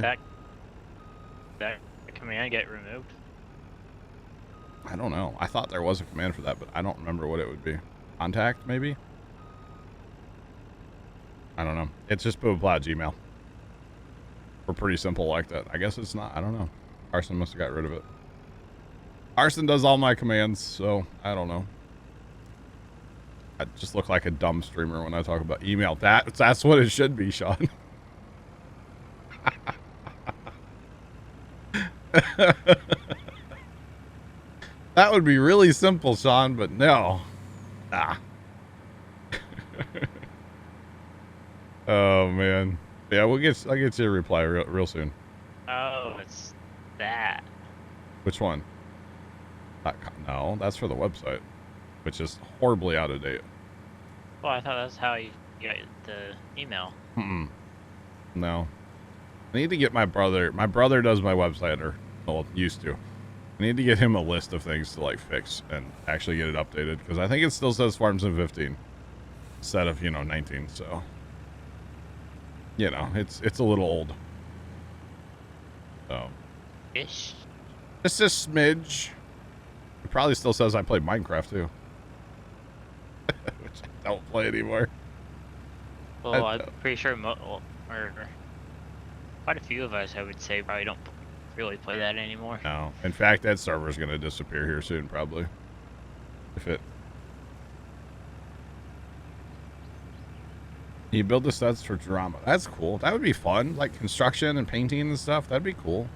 That command get removed? I don't know. I thought there was a command for that, but I don't remember what it would be. Contact, maybe? I don't know. It's just Puma@gmail. We're pretty simple like that. I guess it's not. I don't know. Arson must have got rid of it. Arson does all my commands, so I don't know. I just look like a dumb streamer when I talk about email. That's what it should be, Sean. That would be really simple, Sean, but no. Ah. Oh man. Yeah, I'll get you a reply real soon. Oh, it's that. Which one? No, that's for the website, which is horribly out of date. Well, I thought that's how you got the email. No. I need to get my brother. My brother does my website, or well, used to. I need to get him a list of things to like fix and actually get it updated, because I think it still says Farms in 15 instead of 19. So it's a little old. So Ish. just a smidge. It probably still says I play Minecraft too. don't play anymore. Well, I'm pretty sure or quite a few of us, I would say, probably don't really play that anymore. No. In fact, that server is going to disappear here soon, probably. If it... You build the sets for drama. That's cool. That would be fun. Like construction and painting and stuff. That'd be cool.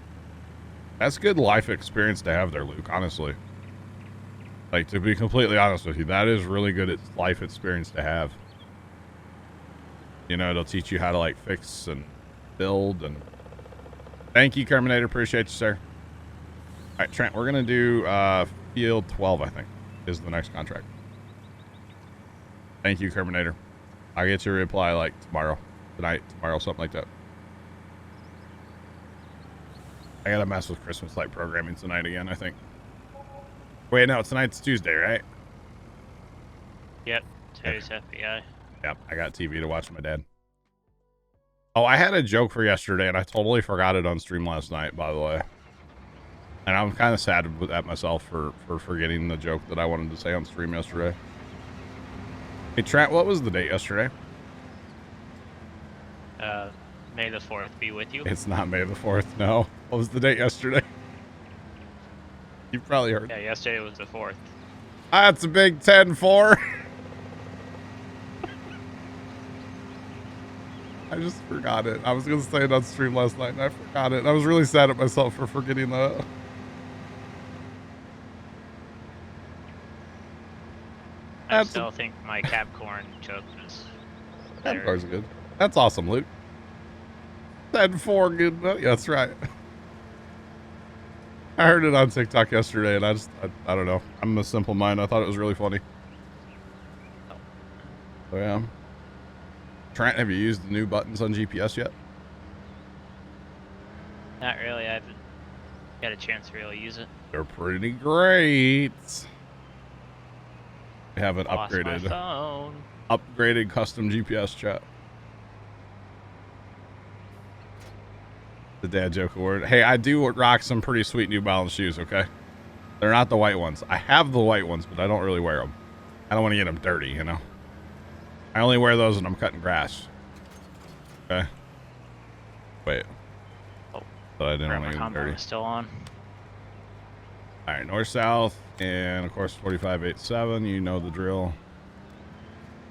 That's good life experience to have there, Luke, honestly. Like, to be completely honest with you, that is really good life experience to have. You know, it'll teach you how to, like, fix and build and... Thank you, Terminator. Appreciate you, sir. All right, Trent, we're going to do Field 12, I think, is the next contract. Thank you, Terminator. I'll get your reply, like, tonight, tomorrow, something like that. I got to mess with Christmas light programming tonight again, I think. Wait, no, tonight's Tuesday, right? Yep, today's FBI. Yep, I got TV to watch my dad. Oh, I had a joke for yesterday, and I totally forgot it on stream last night, by the way. And I'm kind of sad at myself for forgetting the joke that I wanted to say on stream yesterday. Hey, Trent, what was the date yesterday? May the 4th be with you. It's not May the 4th, no. What was the date yesterday? You probably heard. Yeah, yesterday was the 4th. That's a big 10-4. I just forgot it. I was going to say it on stream last night, and I forgot it. I was really sad at myself for forgetting that. I still think my Capcorn joke was better. Capcorn's good. That's awesome, Luke. 10-4, good. Yeah, that's right. I heard it on TikTok yesterday, and I don't know. I'm a simple mind. I thought it was really funny. So, yeah. Trent, have you used the new buttons on GPS yet? Not really. I haven't got a chance to really use it. They're pretty great. They have an Lost my phone. upgraded custom GPS chat. The dad joke award. Hey, I do rock some pretty sweet New Balance shoes, okay? They're not the white ones. I have the white ones, but I don't really wear them. I don't want to get them dirty, you know? I only wear those when I'm cutting grass. Okay? Wait. Oh, but I didn't want to get them dirty. Is still on. All right, north-south, and of course 4587. You know the drill.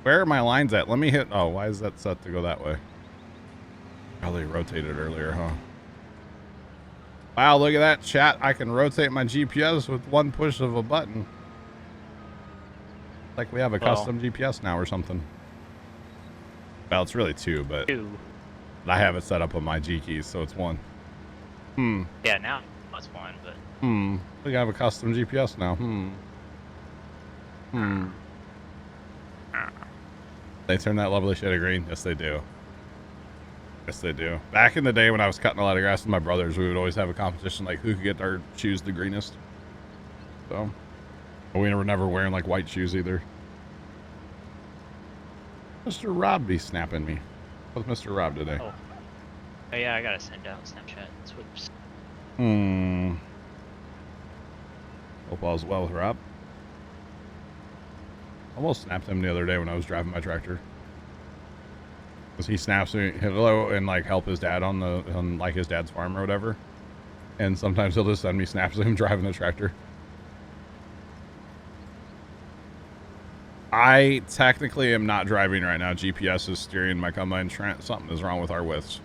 Where are my lines at? Let me hit. Oh, why is that set to go that way? Probably rotated earlier, huh? Wow, look at that, chat. I can rotate my GPS with one push of a button. Like we have a custom GPS now or something. Well, it's really two, but I have it set up on my G keys, so it's one. Yeah, now it's one, but I think I have a custom GPS now. They turn that lovely shade of green? Yes, they do. Yes, they do. Back in the day when I was cutting a lot of grass with my brothers, we would always have a competition, like who could get our shoes the greenest. So, but we were never wearing like white shoes either. Mr. Rob be snapping me. What's Mr. Rob today? Oh yeah, I gotta send out Snapchat. Swoops. Hope all's well with Rob. Almost snapped him the other day when I was driving my tractor. Cause he snaps me hello and like help his dad on like his dad's farm or whatever. And sometimes he'll just send me snaps of him driving the tractor. I technically am not driving right now. GPS is steering my combine. Trent, something is wrong with our widths.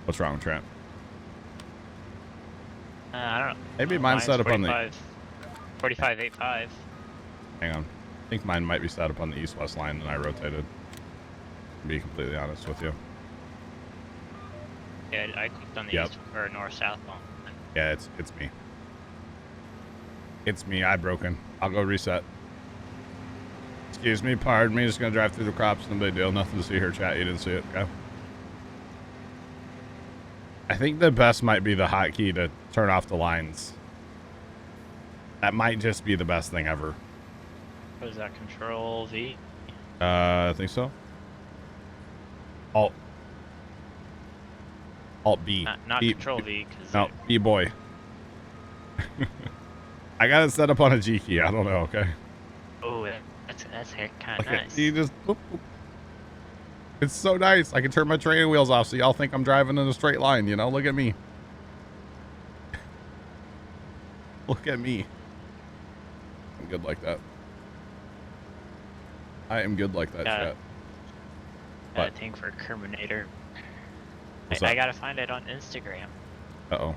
What's wrong with Trent? I don't know. Maybe mine's set up on the 4585. Hang on. I think mine might be set up on the east-west line and I rotated. To be completely honest with you. Yeah, I clicked on the east or north-south one. Yeah, it's me. It's me. I broken. I'll go reset. Excuse me, pardon me. Just gonna drive through the crops. No big deal. Nothing to see here, chat. You didn't see it. Okay. I think the best might be the hotkey to turn off the lines. That might just be the best thing ever. What is that? Control V? I think so. Alt B. Not B, Control V. Cause no, B boy. I got it set up on a G key. I don't know. Okay. Oh, that's kind of Okay. nice. You just. Whoop, whoop. It's so nice. I can turn my training wheels off so y'all think I'm driving in a straight line. You know, look at me. Look at me. I'm good like that. I am good like that, chat. Got a thing for Terminator. I gotta find it on Instagram. Uh-oh.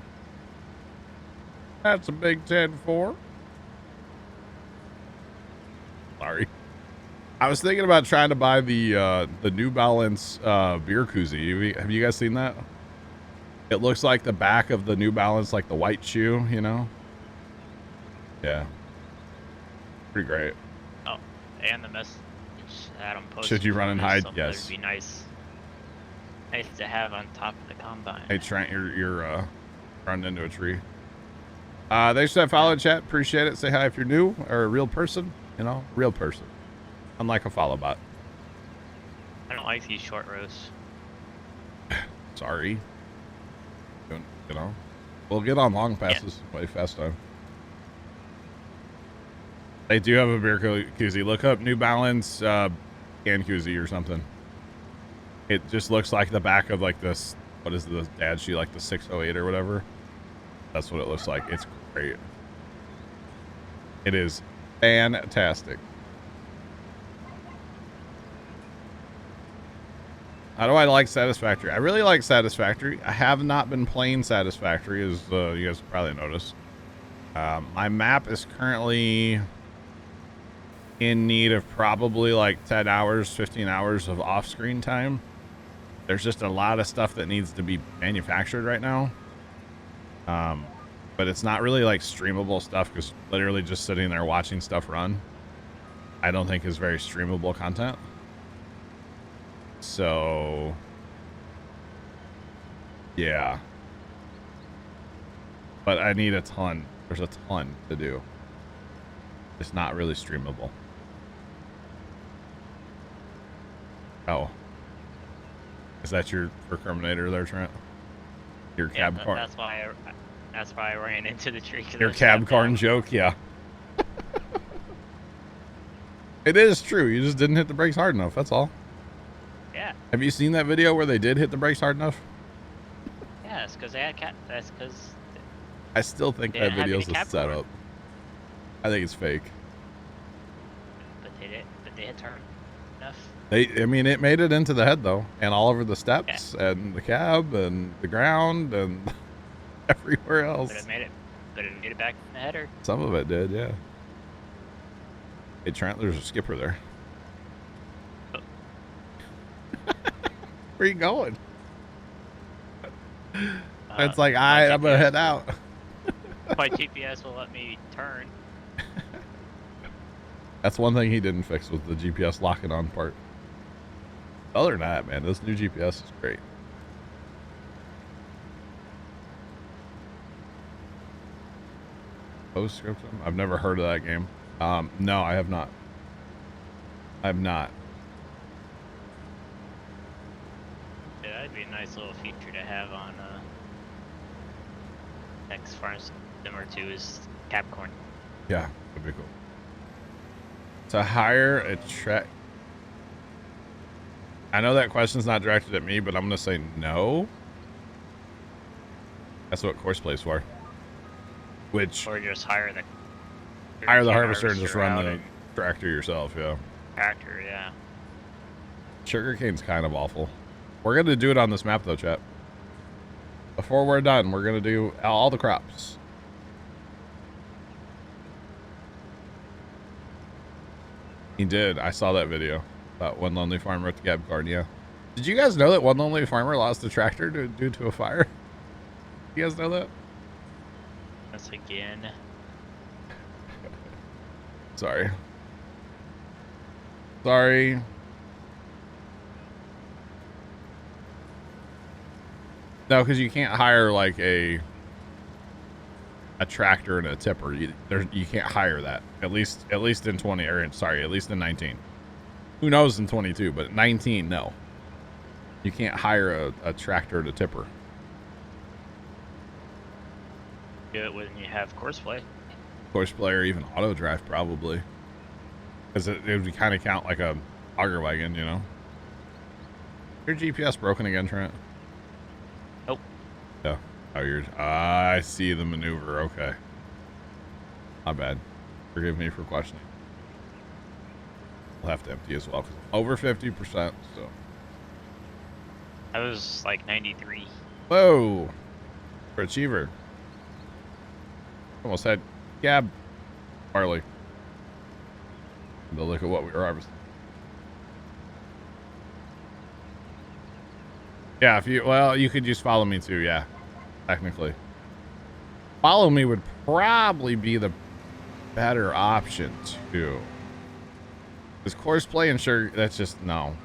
That's a big 10-4. Sorry. I was thinking about trying to buy the New Balance beer koozie. Have you guys seen that? It looks like the back of the New Balance, like the white shoe, you know? Yeah. Pretty great. Oh, and the message Adam posted. Should you run and hide? Yes. That'd be nice. Nice to have on top of the combine. Hey, Trent, you're running into a tree. Thanks for that follow, chat. Appreciate it. Say hi if you're new or a real person. You know, real person. Unlike a follow bot. I don't like these short rows. Sorry. You know, we'll get on long passes way fast time. They do have a beer koozie. Look up New Balance can koozie or something. It just looks like the back of like this. What is the dad shoe? Like the 608 or whatever. That's what it looks like. It's great. It is fantastic. How do I like Satisfactory? I really like Satisfactory. I have not been playing Satisfactory, as you guys probably noticed. My map is currently in need of probably like 10 hours, 15 hours of off-screen time. There's just a lot of stuff that needs to be manufactured right now. But it's not really like streamable stuff, because literally just sitting there watching stuff run, I don't think is very streamable content. So, yeah. But I need a ton. There's a ton to do. It's not really streamable. Oh. Is that your Terminator there, Trent? Your cab car? That's why I ran into the tree. Your cab car joke? Yeah. It is true. You just didn't hit the brakes hard enough. That's all. Yeah. Have you seen that video where they did hit the brakes hard enough? Yeah, that's because they had That's because. I still think that video's a setup. I think it's fake. But they hit turn enough. I mean, it made it into the head though, and all over the steps, and the cab, and the ground, and everywhere else. But it made it back in the header. Some of it did, yeah. Hey, Trent, there's a skipper there. Where you going? It's like, I'm gonna head out. My GPS will let me turn. That's one thing he didn't fix, with the GPS locking on part. Other than that, man, this new GPS is great. Postscriptum? I've never heard of that game. No, I have not. I've not. Yeah, that'd be a nice little feature to have on X Farm Simmer 2 is Capcorn. Yeah, that'd be cool. To hire a track. I know that question's not directed at me, but I'm gonna say no. That's what course plays for. Which, or just hire the harvester and just run the tractor yourself. Yeah. Tractor, yeah. Sugarcane's kind of awful. We're gonna do it on this map though, chat. Before we're done, we're gonna do all the crops. He did. I saw that video about one lonely farmer at the cab card. Yeah. Did you guys know that one lonely farmer lost a tractor due to a fire? You guys know that? That's again. Sorry. Sorry. No, because you can't hire like a tractor and a tipper. You can't hire that. At least in 20, or sorry, at least in 19. Who knows in 22, but 19, no. You can't hire a tractor and a tipper. Do it when you have courseplay. Course Play or even auto drive probably. Because it would kind of count like a auger wagon, you know? Your GPS broken again, Trent? Nope. Yeah. Oh, you're... I see the maneuver. Okay. Not bad. Forgive me for questioning. We'll have to empty as well. 'Cause over 50%, so... I was like 93. Whoa! For Achiever. Almost had Gab barley. But look at what we were harvesting. Yeah, if you... Well, you could just follow me too, yeah. Technically. Follow me would probably be the better option too. Because Course Play and sure, that's just... No.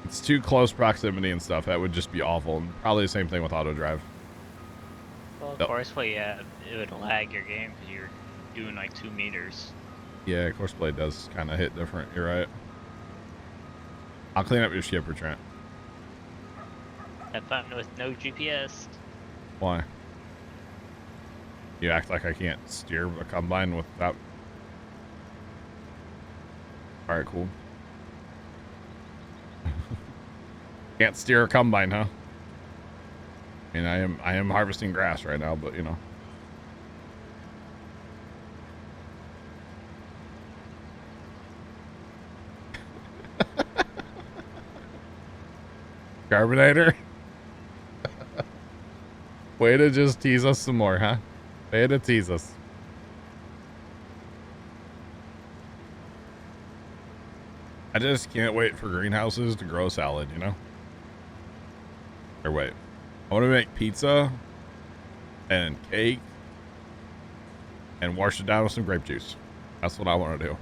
It's too close proximity and stuff. That would just be awful. And probably the same thing with auto drive. Well, Yep. Course Play, yeah, it would lag your game because you're doing like 2 meters. Yeah, Course Play does kind of hit different. You're right. I'll clean up your skipper, Trent. Have fun with no GPS. Why? You act like I can't steer a combine without... Alright, cool. Can't steer a combine, huh? I mean, I am harvesting grass right now, but you know. Carbonator? Way to just tease us some more, huh? Way to tease us. I just can't wait for greenhouses to grow salad, you know? Or wait. I want to make pizza and cake and wash it down with some grape juice. That's what I want to do.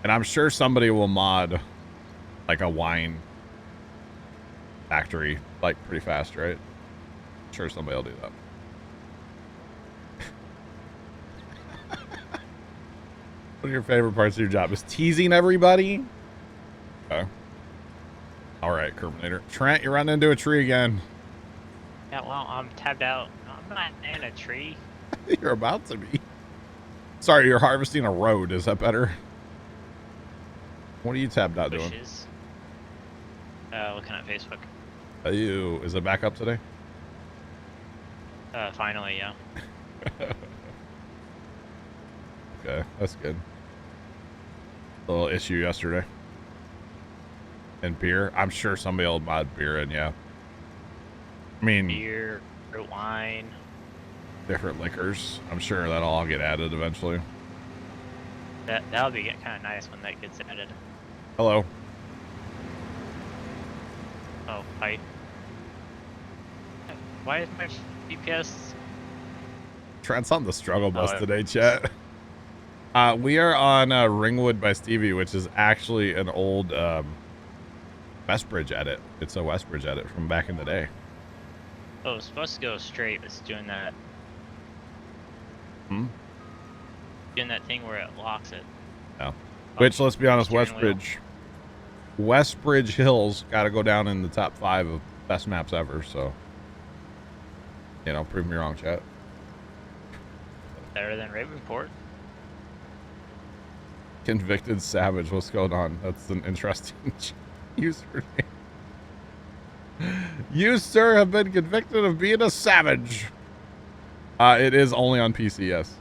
And I'm sure somebody will mod like a wine factory like pretty fast, right? I'm sure somebody will do that. What are your favorite parts of your job? Is teasing everybody? Okay. All right, Kerbinator. Trent, you run into a tree again. Yeah, well, I'm tabbed out. I'm not in a tree. You're about to be. Sorry, you're harvesting a road. Is that better? What are you tabbed out doing? Bushes. Looking at Facebook. Ew. Is it back up today? Finally, yeah. Okay, that's good. A little issue yesterday. And beer. I'm sure somebody will mod beer in, yeah. I mean, Beer, wine. different liquors. I'm sure that'll all get added eventually. That'll be kind of nice when that gets added. Hello. Oh, hi. Why is my GPS? Trent's on the struggle bus Oh, today, chat. We are on Ringwood by Stevie, which is actually an old Westbridge edit. It's a Westbridge edit from back in the day. Oh, it's supposed to go straight, but it's doing that. Hmm? Doing that thing where it locks it. No. Which, let's be honest, Steering wheel. Westbridge Hills got to go down in the top 5 of best maps ever. So, you know, prove me wrong, chat. Better than Ravenport. Convicted Savage, what's going on? That's an interesting username. You, sir, have been convicted of being a savage. It is only on PC, yes.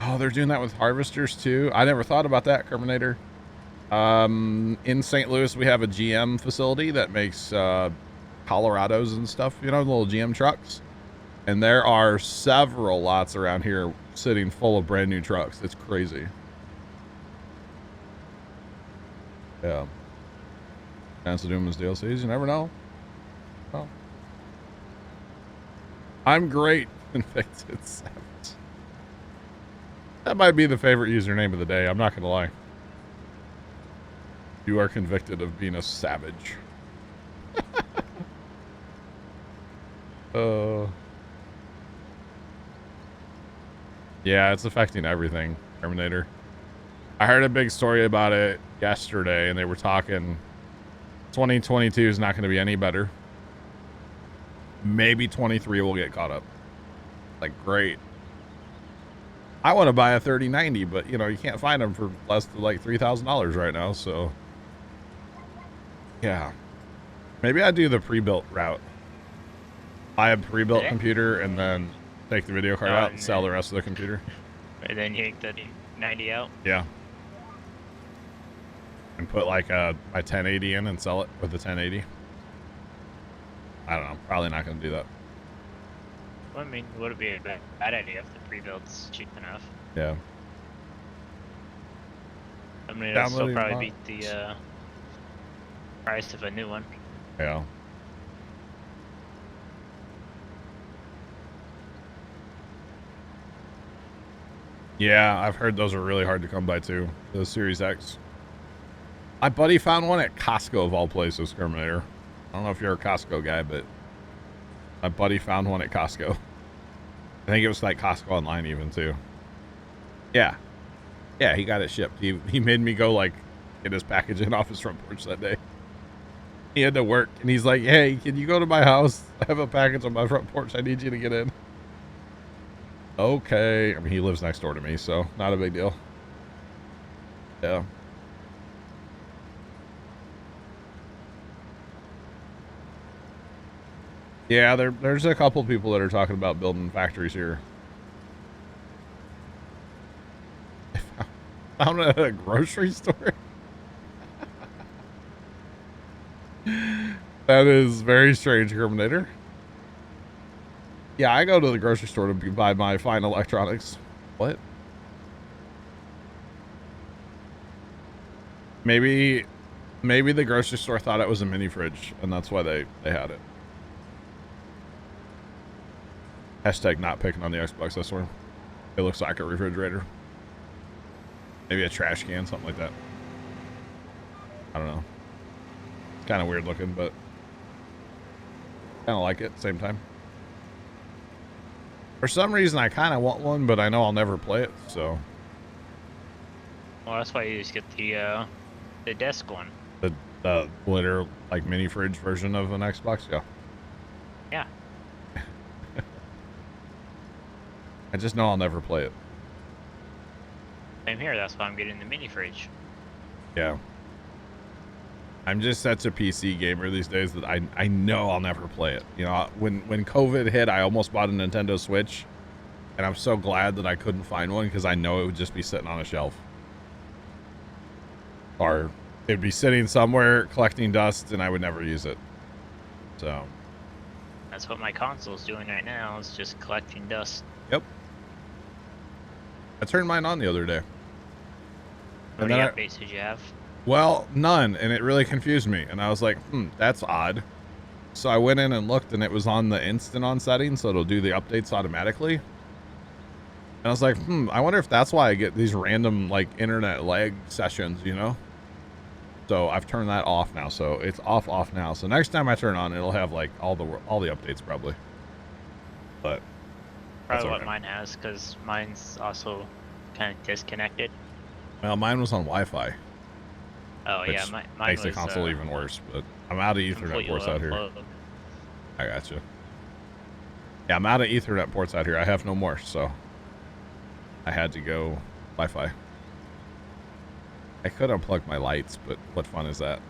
Oh, they're doing that with harvesters too. I never thought about that, Terminator. In St. Louis, we have a GM facility that makes Colorados and stuff. You know, the little GM trucks. And there are several lots around here sitting full of brand new trucks. It's crazy. Yeah. Chance of Doom is DLCs. You never know. Oh. I'm great. Convicted Savage. That might be the favorite username of the day. I'm not going to lie. You are convicted of being a savage. Yeah, it's affecting everything, Terminator. I heard a big story about it yesterday, and they were talking 2022 is not going to be any better. maybe 23 will get caught up. Like, great. I want to buy a 3090, but you know, you can't find them for less than like $3,000 right now. So yeah, maybe I do the pre-built route. Buy a pre-built computer and then take the video card out and sell the rest of the computer. And then you take the 90 out. Yeah. And put like my 1080 in and sell it with the 1080. I don't know. Probably not going to do that. Well, I mean, would it be a bad idea if the pre-built's cheap enough? Yeah. I mean, it'll still probably beat the price of a new one. Yeah. Yeah, I've heard those are really hard to come by too. The Series X. My buddy found one at Costco of all places, Terminator. I don't know if you're a Costco guy, but my buddy found one at Costco. I think it was like Costco online even too. Yeah. Yeah, he got it shipped. He made me go like get his package in off his front porch that day. He had to work and he's like, hey, can you go to my house? I have a package on my front porch. I need you to get in. Okay. I mean, he lives next door to me, so not a big deal. Yeah. Yeah, there's a couple people that are talking about building factories here. I found it at a grocery store. That is very strange, Terminator. Yeah, I go to the grocery store to buy my fine electronics. What? Maybe the grocery store thought it was a mini fridge, and that's why they had it. Hashtag not picking on the Xbox, I swear. It looks like a refrigerator. Maybe a trash can, something like that. I don't know. It's kind of weird looking, but kind of like it at the same time. For some reason, I kind of want one, but I know I'll never play it, so. Well, that's why you just get the desk one. The literal, like, mini fridge version of an Xbox, yeah. Yeah. I just know I'll never play it. Same here, that's why I'm getting the mini fridge. Yeah. I'm just such a PC gamer these days that I know I'll never play it. You know, when COVID hit, I almost bought a Nintendo Switch, and I'm so glad that I couldn't find one because I know it would just be sitting on a shelf. Or it'd be sitting somewhere collecting dust and I would never use it. So. That's what my console's doing right now, is just collecting dust. Yep. I turned mine on the other day. How many updates did you have? Well, none, and it really confused me. And I was like, that's odd. So I went in and looked, and it was on the instant on setting, so it'll do the updates automatically. And I was like, I wonder if that's why I get these random, like, internet lag sessions, you know? So I've turned that off now, so it's off now. So next time I turn on, it'll have, like, all the updates, probably. But probably what mine has, because mine's also kind of disconnected. Well, mine was on Wi-Fi. Oh, yeah, mine makes was, the console even worse, but I'm out of Ethernet ports out here. I got you. Yeah, I'm out of Ethernet ports out here. I have no more, so I had to go Wi-Fi. I could unplug my lights, but what fun is that?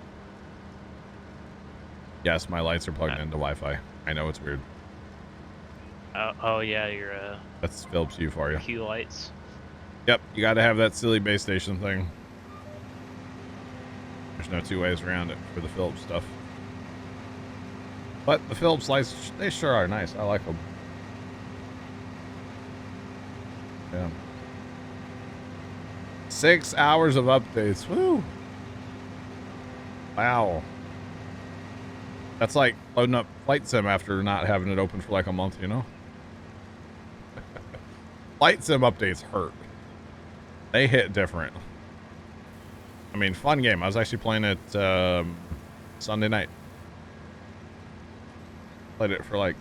Yes, my lights are plugged into Wi-Fi. I know it's weird. Oh yeah, your that's Philips Hue for you. Hue lights. Yep, you got to have that silly base station thing. There's no two ways around it for the Philips stuff. But the Philips lights, they sure are nice. I like them. Yeah. 6 hours of updates. Woo! Wow. That's like loading up Flight Sim after not having it open for like a month, you know? Flight Sim updates hurt. They hit different. I mean, fun game. I was actually playing it Sunday night. Played it for like,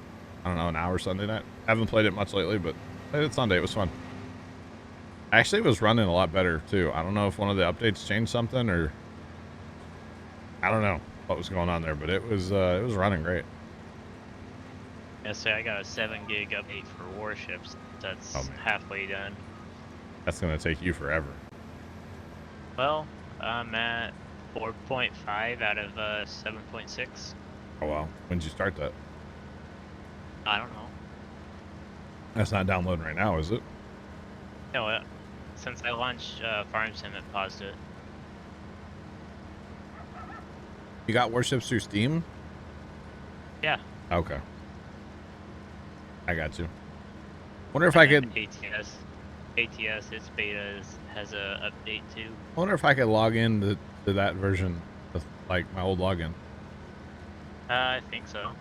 I don't know, an hour Sunday night. Haven't played it much lately, but played it Sunday. It was fun. Actually, it was running a lot better, too. I don't know if one of the updates changed something or... I don't know what was going on there, but it was running great. Yes, sir. I got a 7 gig update for warships. That's Oh, man. halfway done. That's gonna take you forever. Well, I'm at 4.5 out of 7.6. Oh wow. When did you start that? I don't know. That's not downloading right now, is it? No, since I launched Farm Sim, it paused it. You got warships through Steam? Yeah. Okay. I got you. Wonder if I could. ATS, its beta has a update too. I wonder if I could log in to that version with like my old login. I think so.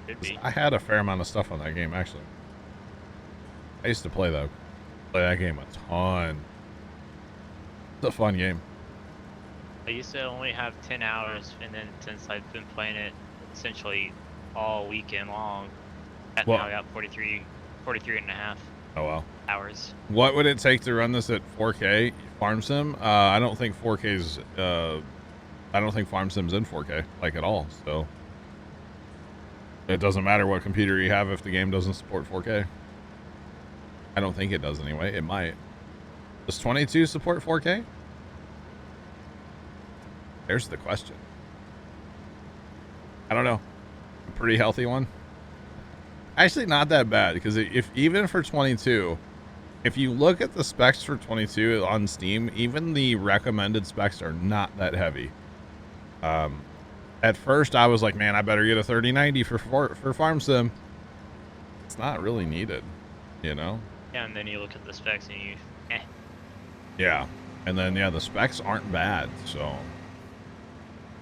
Could be. I had a fair amount of stuff on that game actually. I used to play that game a ton. It's a fun game. I used to only have 10 hours, and then since I've been playing it essentially all weekend long, now I got 43 and a half. Oh wow. Hours. What would it take to run this at 4K Farm Sim? I don't think 4K's. I don't think Farm Sim's in 4K like at all. So it doesn't matter what computer you have if the game doesn't support 4K. I don't think it does anyway. It might. Does 22 support 4K? There's the question. I don't know. A pretty healthy one. Actually, not that bad because if even for 22, if you look at the specs for 22 on Steam, even the recommended specs are not that heavy. At first, I was like, man, I better get a 3090 for Farm Sim. It's not really needed, you know? Yeah, and then you look at the specs and you, Yeah, and then yeah, the specs aren't bad, so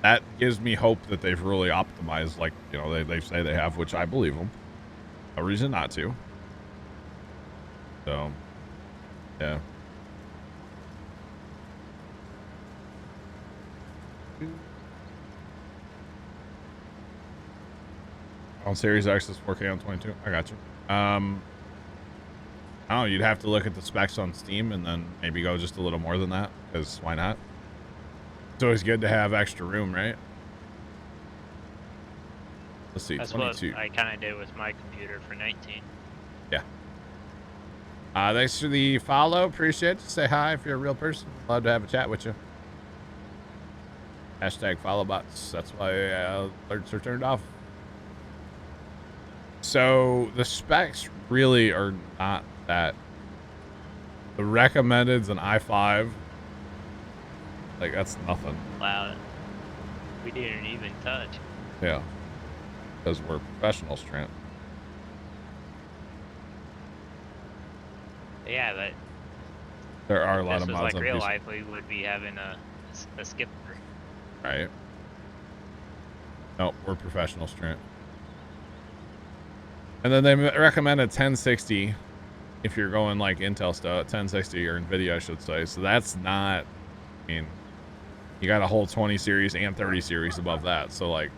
that gives me hope that they've really optimized, like you know they say they have, which I believe them. No reason not to. So, yeah. On Series X is 4K on 22. I got you. I don't know. You'd have to look at the specs on Steam and then maybe go just a little more than that, because why not? It's always good to have extra room, right? Let's see. That's 22. what I kind of did with my computer for 19. Yeah. Thanks for the follow. Appreciate it. Say hi if you're a real person. Love to have a chat with you. Hashtag follow bots. That's why alerts are turned off. So the specs really are not that. The recommended's an i5. Like that's nothing. Wow. We didn't even touch. Yeah. Because we're professionals, Trent. Yeah, but There are a lot this of was mods like on real PC. life. We would be having a skipper. Right. Nope, we're professionals, Trent. And then they recommend a 1060 if you're going like Intel stuff, 1060 or NVIDIA, I should say. So that's not, I mean, you got a whole 20 series and 30 series above that. So like,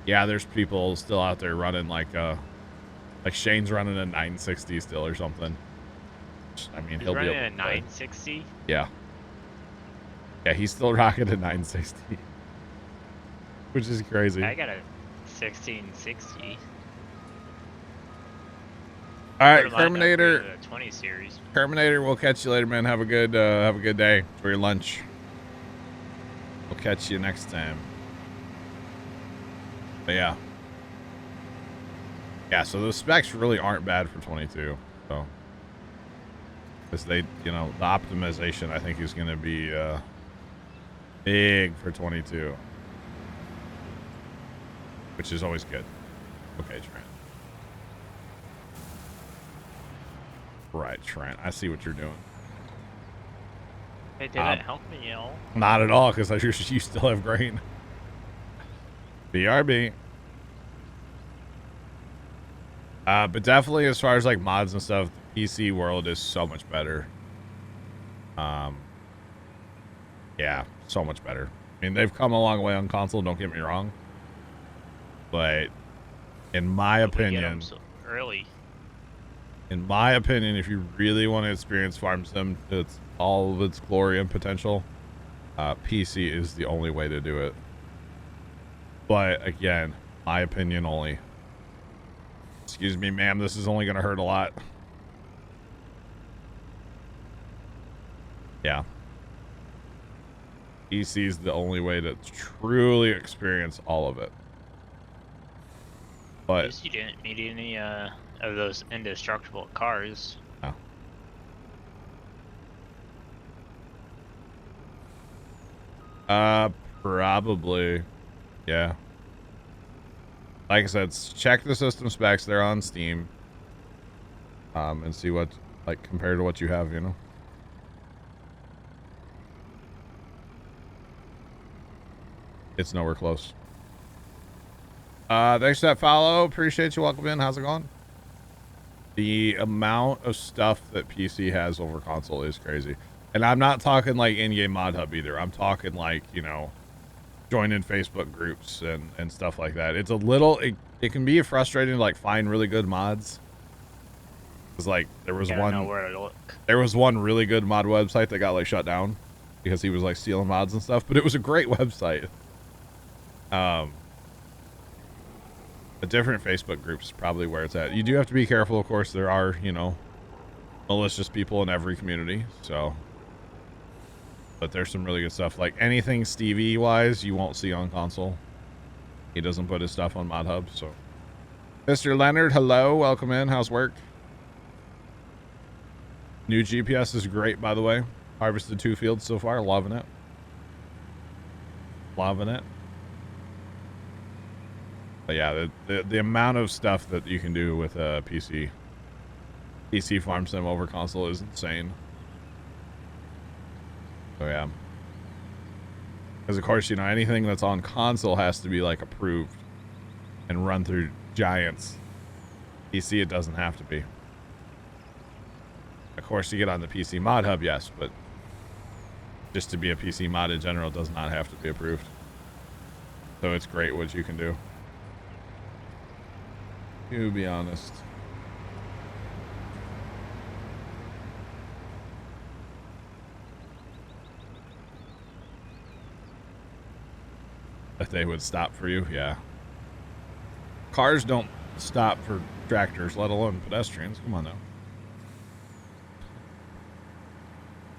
yeah, there's people still out there running like Shane's running a 960 still or something. I mean, he'll be running able a to 960. Yeah. Yeah, he's still rocking a 960. Which is crazy. I got a 1660. All right, Terminator. 20 series. Terminator, we'll catch you later, man. Have a good day for your lunch. We'll catch you next time. But yeah. Yeah, so the specs really aren't bad for 22. So because they, you know, the optimization I think is going to be big for 22. Which is always good. Okay, Trent. Right, Trent. I see what you're doing. Hey, did it help me, y'all? Not at all, because you still have grain. BRB. But definitely as far as like mods and stuff, the PC world is so much better. Yeah, so much better. I mean, they've come a long way on console, don't get me wrong. But in my opinion, So early. in my opinion, if you really want to experience Farm Sim, it's all of its glory and potential, PC is the only way to do it. But again, my opinion only. Excuse me, ma'am. This is only going to hurt a lot. Yeah. EC is the only way to truly experience all of it. But At least you didn't meet any of those indestructible cars. Oh. Probably. Yeah. Like I said, check the system specs. They're on Steam. And see what, like, compared to what you have, you know? It's nowhere close. Thanks for that follow. Appreciate you. Welcome in. How's it going? The amount of stuff that PC has over console is crazy. And I'm not talking like in-game mod hub either. I'm talking like, you know, joining Facebook groups and stuff like that. It's a little, it can be frustrating to like find really good mods. Cause like there was one really good mod website that got like shut down because he was like stealing mods and stuff, but it was a great website. A different Facebook groups is probably where it's at. You do have to be careful, of course. There are, you know, malicious people in every community, so. But there's some really good stuff. Like anything Stevie wise, you won't see on console. He doesn't put his stuff on Mod Hub, so. Mr. Leonard, hello, welcome in. How's work? New GPS is great, by the way. Harvested 2 fields so far, loving it. Loving it. But yeah, the amount of stuff that you can do with a PC farm sim over console is insane. So yeah, because of course, you know, anything that's on console has to be like approved and run through giants. PC, it doesn't have to be. Of course, you get on the PC mod hub, yes, but just to be a PC mod in general does not have to be approved. So it's great what you can do. To be honest. If they would stop for you, yeah. Cars don't stop for tractors, let alone pedestrians. Come on now.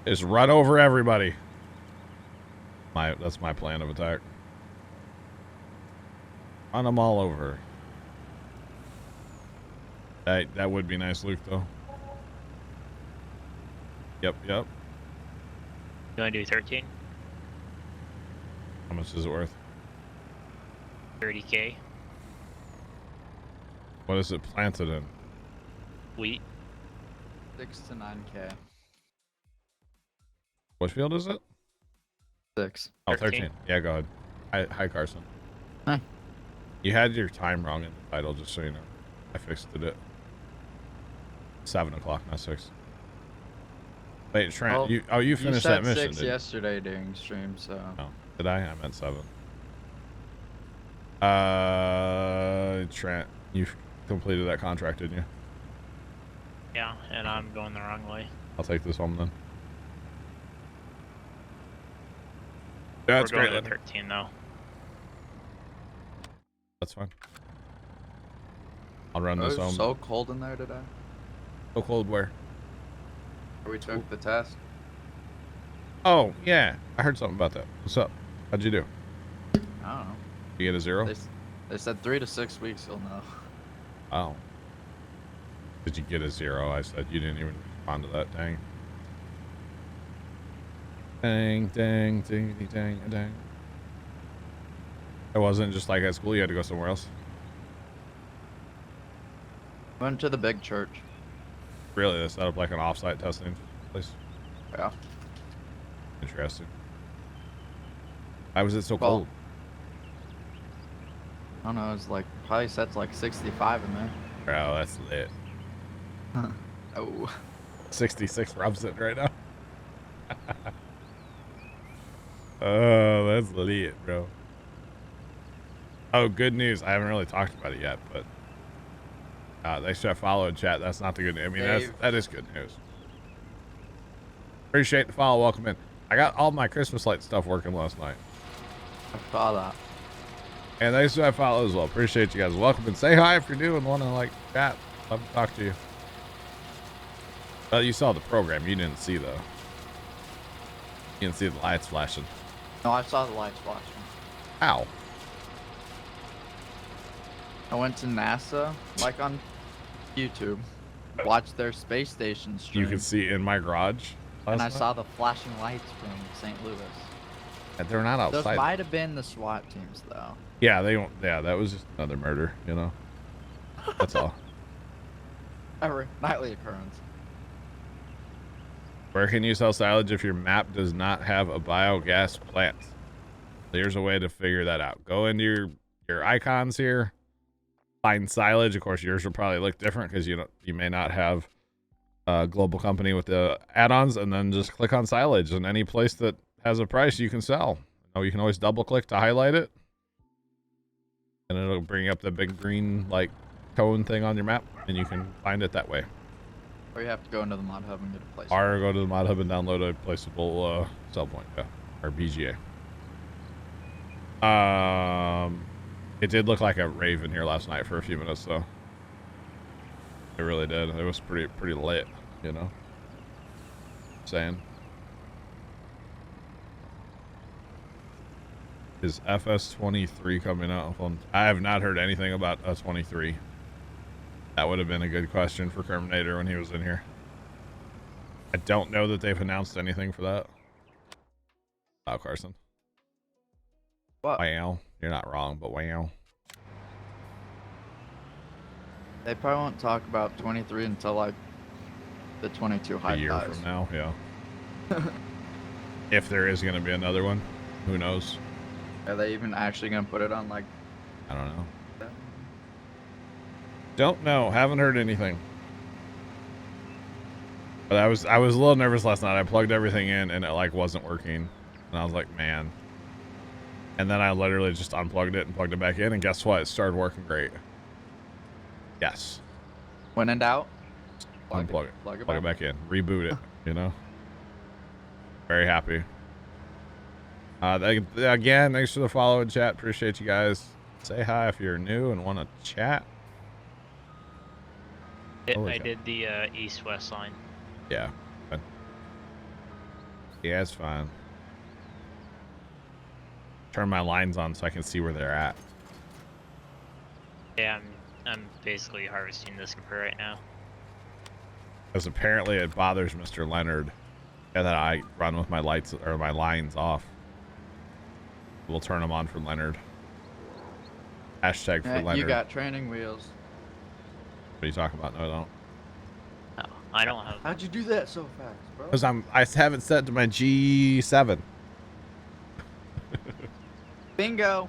Just run over everybody. That's my plan of attack. Run them all over. That would be nice, Luke, though. Yep. You want to do 13? How much is it worth? 30K. What is it planted in? Wheat. 6 to 9K. What field is it? 6. Oh, 13. Yeah, go ahead. Hi, Carson. Hi. You had your time wrong in the title, just so you know. I fixed it. 7 o'clock, not 6. Wait, Trent, well, you finished that mission, 6 yesterday during stream, so. Oh, did I? I meant 7. Trent, you completed that contract, didn't you? Yeah, and I'm going the wrong way. I'll take this home then. Yeah, that's We're great. Going to 13 though. That's fine. I'll run this home. It was so cold in there today. So cold where? Where we took the test. Oh, yeah. I heard something about that. What's up? How'd you do? I don't know. You get a 0? They said 3 to 6 weeks you'll know. Oh. Did you get a 0? I said you didn't even respond to that. Dang. Dang. It wasn't just like at school, you had to go somewhere else. Went to the big church. Really? They set up like an off-site testing place? Yeah. Interesting. Why was it so cold? I don't know, it's like probably sets like 65 in there. Bro, that's lit. Oh. 66 rubs it right now. Oh, that's lit, bro. Oh, good news. I haven't really talked about it yet, but they should have followed chat. That's not the good news. I mean, that is good news. Appreciate the follow. Welcome in. I got all my Christmas light stuff working last night. I saw that. And they should have follow as well. Appreciate you guys. Welcome and say hi if you're new and want to like Chat. Love to talk to you. Well, you saw the program. You didn't see the. You didn't see the lights flashing. No, I saw the lights flashing. Ow. I went to NASA, like on YouTube, watched their space station stream. You could see in my garage. And I saw the flashing lights from St. Louis. They're not outside. Those might have been the SWAT teams, though. Yeah, they don't. Yeah, that was just another murder. You know. That's all. A nightly occurrence. Where can you sell silage if your map does not have a biogas plant? There's a way to figure that out. Go into your icons here. Find silage. Of course, yours will probably look different because you may not have a global company with the add-ons, and then just click on silage, and any place that has a price you can sell. You can always double click to highlight it, and it'll bring up the big green like cone thing on your map, and you can find it that way. Or you have to go into the mod hub and get a place. Or go to the mod hub and download a placeable sell point, yeah, or BGA. It did look like a rave in here last night for a few minutes, though. It really did. It was pretty lit, you know. Saying. Is FS23 coming out? I have not heard anything about a 23. That would have been a good question for Terminator when he was in here. I don't know that they've announced anything for that. Wow, Carson. What? Wow. You're not wrong, but wow. They probably won't talk about 23 until like the 22 high A year dies. from now, yeah. If there is going to be another one, who knows? Are they even actually going to put it on like... I don't know. Don't know. Haven't heard anything. But I was a little nervous last night. I plugged everything in and it like wasn't working. And I was like, man. And then I literally just unplugged it and plugged it back in, and guess what? It started working great. Yes. When in doubt, Unplug it. Plug Plug it back in. Reboot it, you know? Very happy. Again, thanks for the follow and chat. Appreciate you guys. Say hi if you're new and want to chat. I did the east-west line. Yeah. Fine. Yeah, it's fine. Turn my lines on so I can see where they're at. Yeah, I'm basically harvesting this creeper right now. Because apparently it bothers Mr. Leonard that I run with my lights or my lines off. We'll turn them on for Leonard. Hashtag for Leonard. You got training wheels. What are you talking about? No, I don't. No, I don't have. How'd you do that so fast, bro? Because I have it set to my G7. Bingo.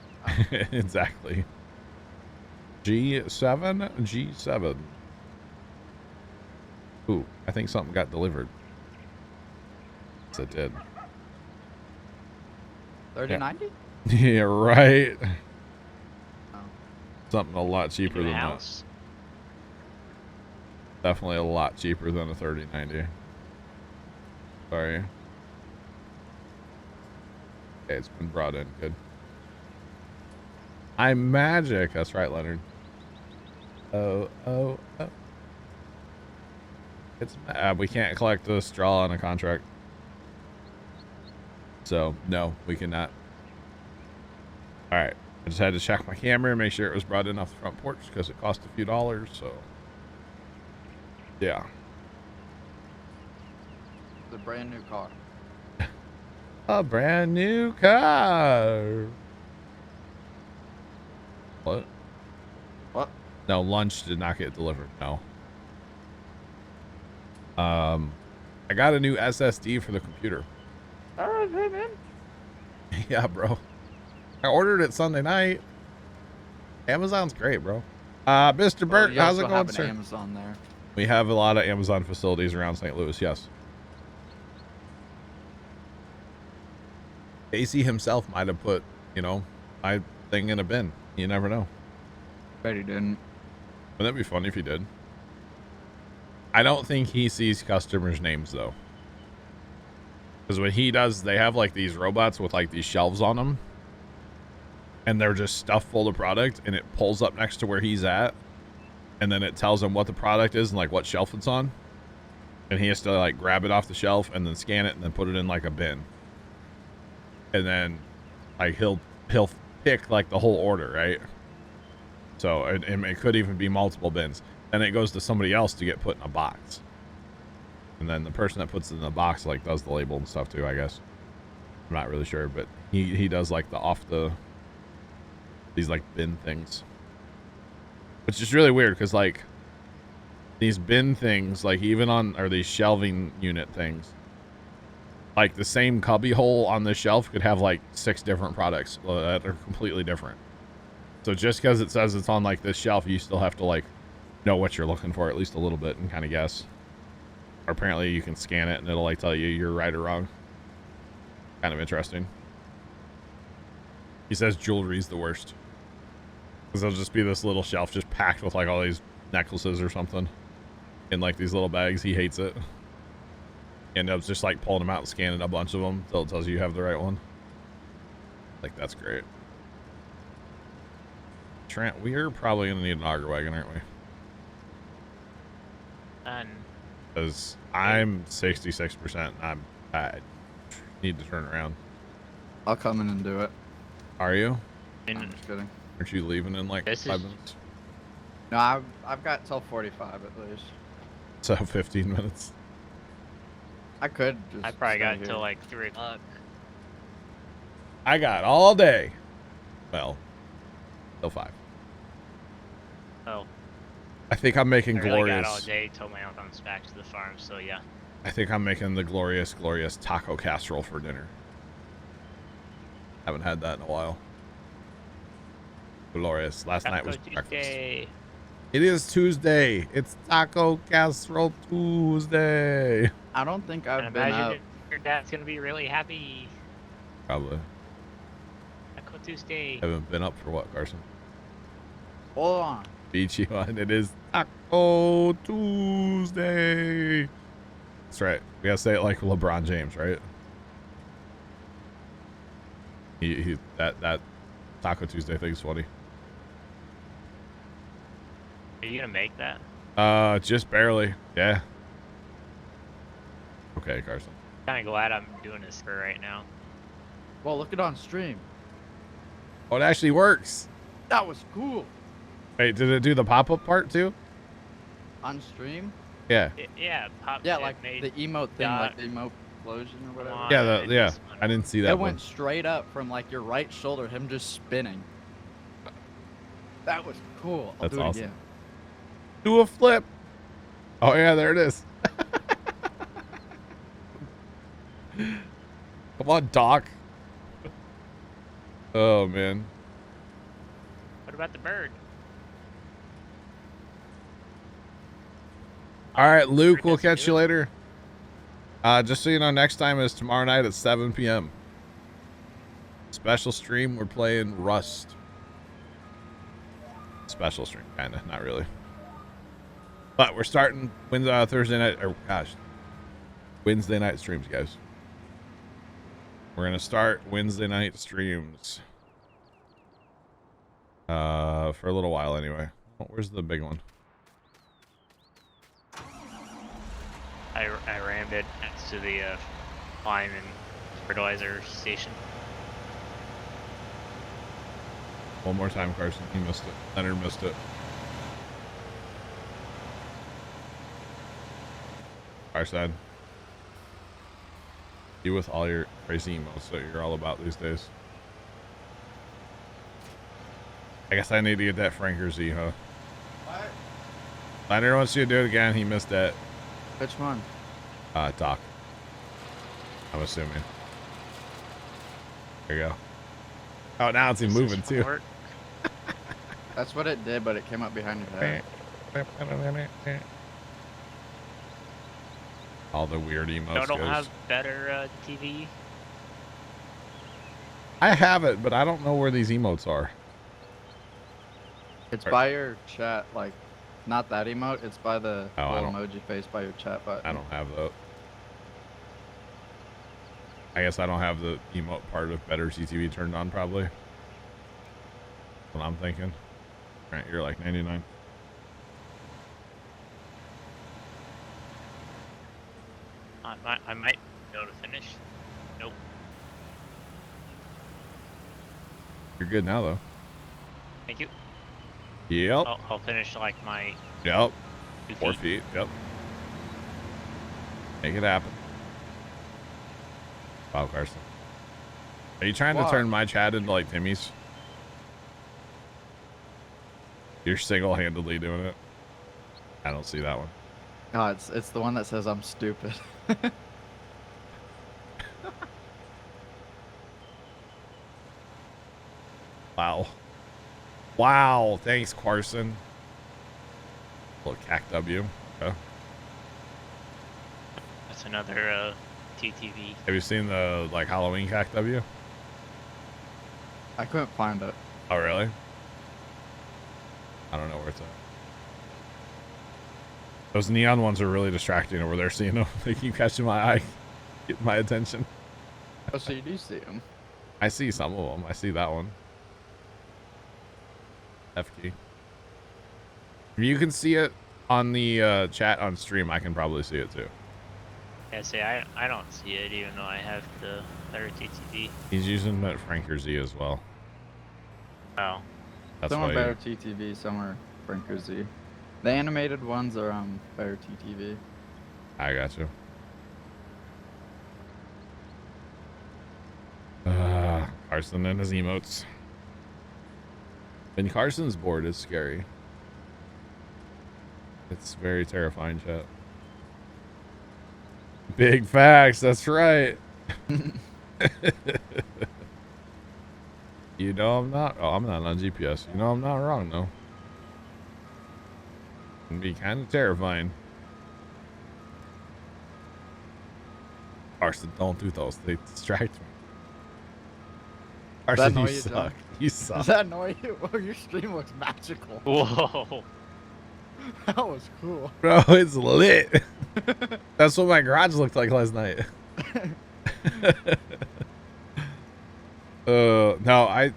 Exactly. G7. Ooh, I think something got delivered. Yes, it did. 3090? Yeah, right. Oh. Something a lot cheaper than house. that. Definitely a lot cheaper than a 3090. Sorry. Okay, it's been brought in. Good. I'm magic. That's right, Leonard. Oh. It's we can't collect the straw on a contract. So, no, we cannot. All right. I just had to check my camera and make sure it was brought in off the front porch because it cost a few dollars. So, yeah. It's a brand new car. A brand new car. What? What? No, lunch did not get delivered. No. I got a new SSD for the computer. All right, hey, man. Yeah, bro. I ordered it Sunday night. Amazon's great, bro. Mr. Burt, you how's it also going, have sir? an Amazon there. We have a lot of Amazon facilities around St. Louis, yes. Casey himself might have put, my thing in a bin. You never know. Bet he didn't. Wouldn't that be funny if he did? I don't think he sees customers' names, though. Because what he does, they have, like, these robots with, like, these shelves on them. And they're just stuffed full of product, and it pulls up next to where he's at. and then it tells him what the product is and like what shelf it's on, and he has to like grab it off the shelf and then scan it and then put it in like a bin, and then like he'll pick like the whole order, right? So it could even be multiple bins. Then it goes to somebody else to get put in a box, and then the person that puts it in the box like does the label and stuff too, I guess. I'm not really sure, but he does like these like bin things, which is really weird because like these bin things, like even on, or these shelving unit things, like the same cubby hole on the shelf could have like 6 different products that are completely different. So just because it says it's on like this shelf, you still have to like know what you're looking for at least a little bit and kind of guess. Or apparently you can scan it and it'll like tell you you're right or wrong. Kind of interesting. He says jewelry's the worst, because there'll just be this little shelf just packed with like all these necklaces or something in like these little bags. He hates it. He ends up just like pulling them out and scanning a bunch of them until it tells you have the right one. Like, that's great. Trent, we're probably gonna need an auger wagon, aren't we? Because I'm 66%. I need to turn around. I'll come in and do it. Are you? I'm just kidding. Aren't you leaving in like 5 minutes? No, I've got till 45 at least. So 15 minutes. I could just. I probably got stay until here. like 3 o'clock. I got all day. Well, till 5. Oh. I think I'm making I really glorious. got all day till my uncle comes back to the farm, so yeah. I think I'm making the glorious taco casserole for dinner. Haven't had that in a while. Glorious. Last night was breakfast. Tuesday. It is Tuesday. It's Taco Casserole Tuesday. I don't think I I've been up. imagine your dad's gonna be really happy. Probably. Taco Tuesday. Haven't been up for what, Carson? Hold on. Beat you on. It is Taco Tuesday. That's right. We gotta say it like LeBron James, right? That Taco Tuesday thing's funny. Are you gonna make that? Just barely. Yeah. Okay, Carson. Kinda glad I'm doing this for right now. Well, look it on stream. Oh, it actually works. That was cool. Wait, did it do the pop-up part too? On stream? Yeah. Yeah, pop. Yeah, it like made the emote thing, dot- like the emote explosion or whatever. on. Yeah, it yeah. just went I didn't see that It one. went straight up from like your right shoulder, him just spinning. That was cool. I'll That's do it awesome. again. Do a flip. Oh yeah, there it is. Come on, Doc. Oh man. What about the bird? All right, Luke, Bird we'll doesn't catch do you it. later. Just so you know, next time is tomorrow night at 7 p.m. Special stream. We're playing Rust. Special stream, kind of, not really. But we're starting Thursday night, or gosh, Wednesday night streams, guys. We're gonna start Wednesday night streams. For a little while anyway. Oh, where's the big one? I rammed it next to the lime and fertilizer station. One more time, Carson. He missed it. Leonard missed it. Carson. You with all your crazy emotes that you're all about these days. I guess I need to get that Franker Z, huh? What? Leonard wants you to do it again. He missed that. Which one? Doc. I'm assuming. There you go. Oh, now it's moving too. Support. That's what it did, but it came up behind your head. All the weird emotes. No, don't goes. have better TV. I have it, but I don't know where these emotes are. It's by your chat, like, not that emote. It's by the Oh, I little don't- emoji face by your chat button. I don't have that. I guess I don't have the emote part of better CTV turned on, probably. That's what I'm thinking. Right, you're like 99. I might be able to finish. Nope. You're good now, though. Thank you. Yep. I'll finish like my Yep. 2 4 feet. feet. Yep. Make it happen. Wow, Carson. Are you trying to What? turn my chat into like Timmy's? You're single-handedly doing it. I don't see that one. No, it's the one that says I'm stupid. Wow. Wow. Thanks, Carson. Little CAC-W. Okay. That's another TTV. Have you seen the like Halloween CAC-W? I couldn't find it. Oh, really? I don't know where it's at. Those neon ones are really distracting over there, seeing them. They keep catching my eye, getting my attention. Oh, so you do see them. I see some of them. I see that one. F key. If you can see it on the chat on stream, I can probably see it too. Yeah, see, I don't see it even though I have the better TTV. He's using that Franker Z as well. Oh. That's Some are why. better TTV, some are Franker Z. The animated ones are better TTV. I got you. Carson and his emotes. When Carson's bored, it's scary. It's very terrifying, chat. Big facts, that's right. You know I'm not. Oh, I'm not on GPS. You know I'm not wrong, though. Can be kind of terrifying. Carson, don't do those. They distract me. Carson, annoy you you, suck. John? You suck. Does that annoy you? Oh, your stream looks magical. Whoa. That was cool. Bro, it's lit. That's what my garage looked like last night. No,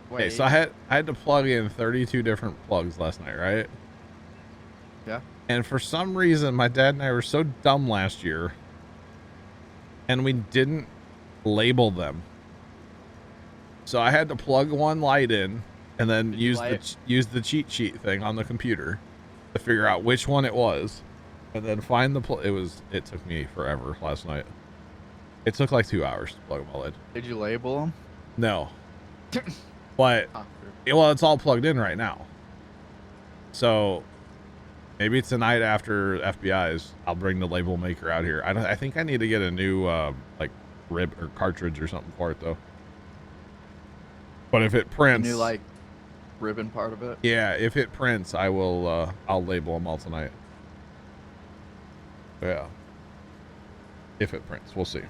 Wait, okay, so I had to plug in 32 different plugs last night, right? yeah. And for some reason, my dad and I were so dumb last year, and we didn't label them. So I had to plug one light in, and then Did you use the cheat sheet thing on the computer to figure out which one it was, and then find the it took me forever last night. It took like 2 hours to plug them all in. Did you label them? No, but well, it's all plugged in right now. So maybe tonight after FBI's, I'll bring the label maker out here. I think I need to get a new like rib or cartridge or something for it though. But if it prints, New like ribbon part of it. yeah, if it prints, I will. I'll label them all tonight. Yeah. If it prints, we'll see.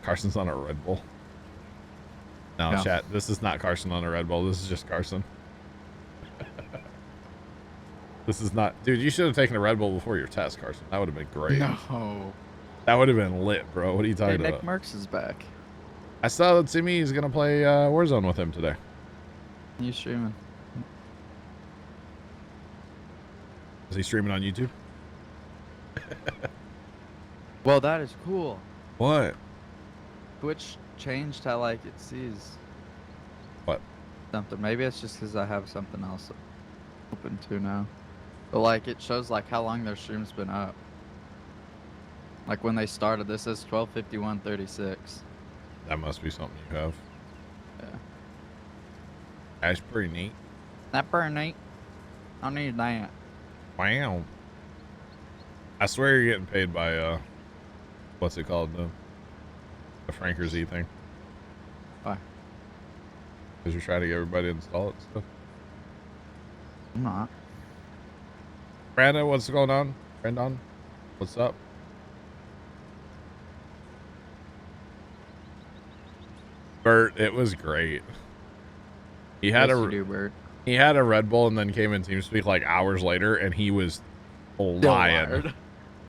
Carson's on a Red Bull. No, Yeah. chat. This is not Carson on a Red Bull. This is just Carson. This is not, dude. You should have taken a Red Bull before your test, Carson. That would have been great. No. That would have been lit, bro. What are you Hey, talking Nick about? Merckx is back. I saw that Timmy is gonna play Warzone with him today. You streaming? Is he streaming on YouTube? Well, that is cool. What? Twitch changed how like it sees What? something. Maybe it's just because I have something else open to now. But like it shows like how long their stream's been up. Like when they started, this is 12:51:36. That must be something you have. Yeah. That's pretty neat. That pretty neat. I need that. Wow. I swear you're getting paid by what's it called, the Franker Z thing. Why? Because you're trying to get everybody to install it and stuff. I'm not. Brandon, what's going on? Brandon, what's up? Bert, it was great. He had Yes, you do, Bert. he had a Red Bull and then came in TeamSpeak like hours later, and he was Still lying. wired.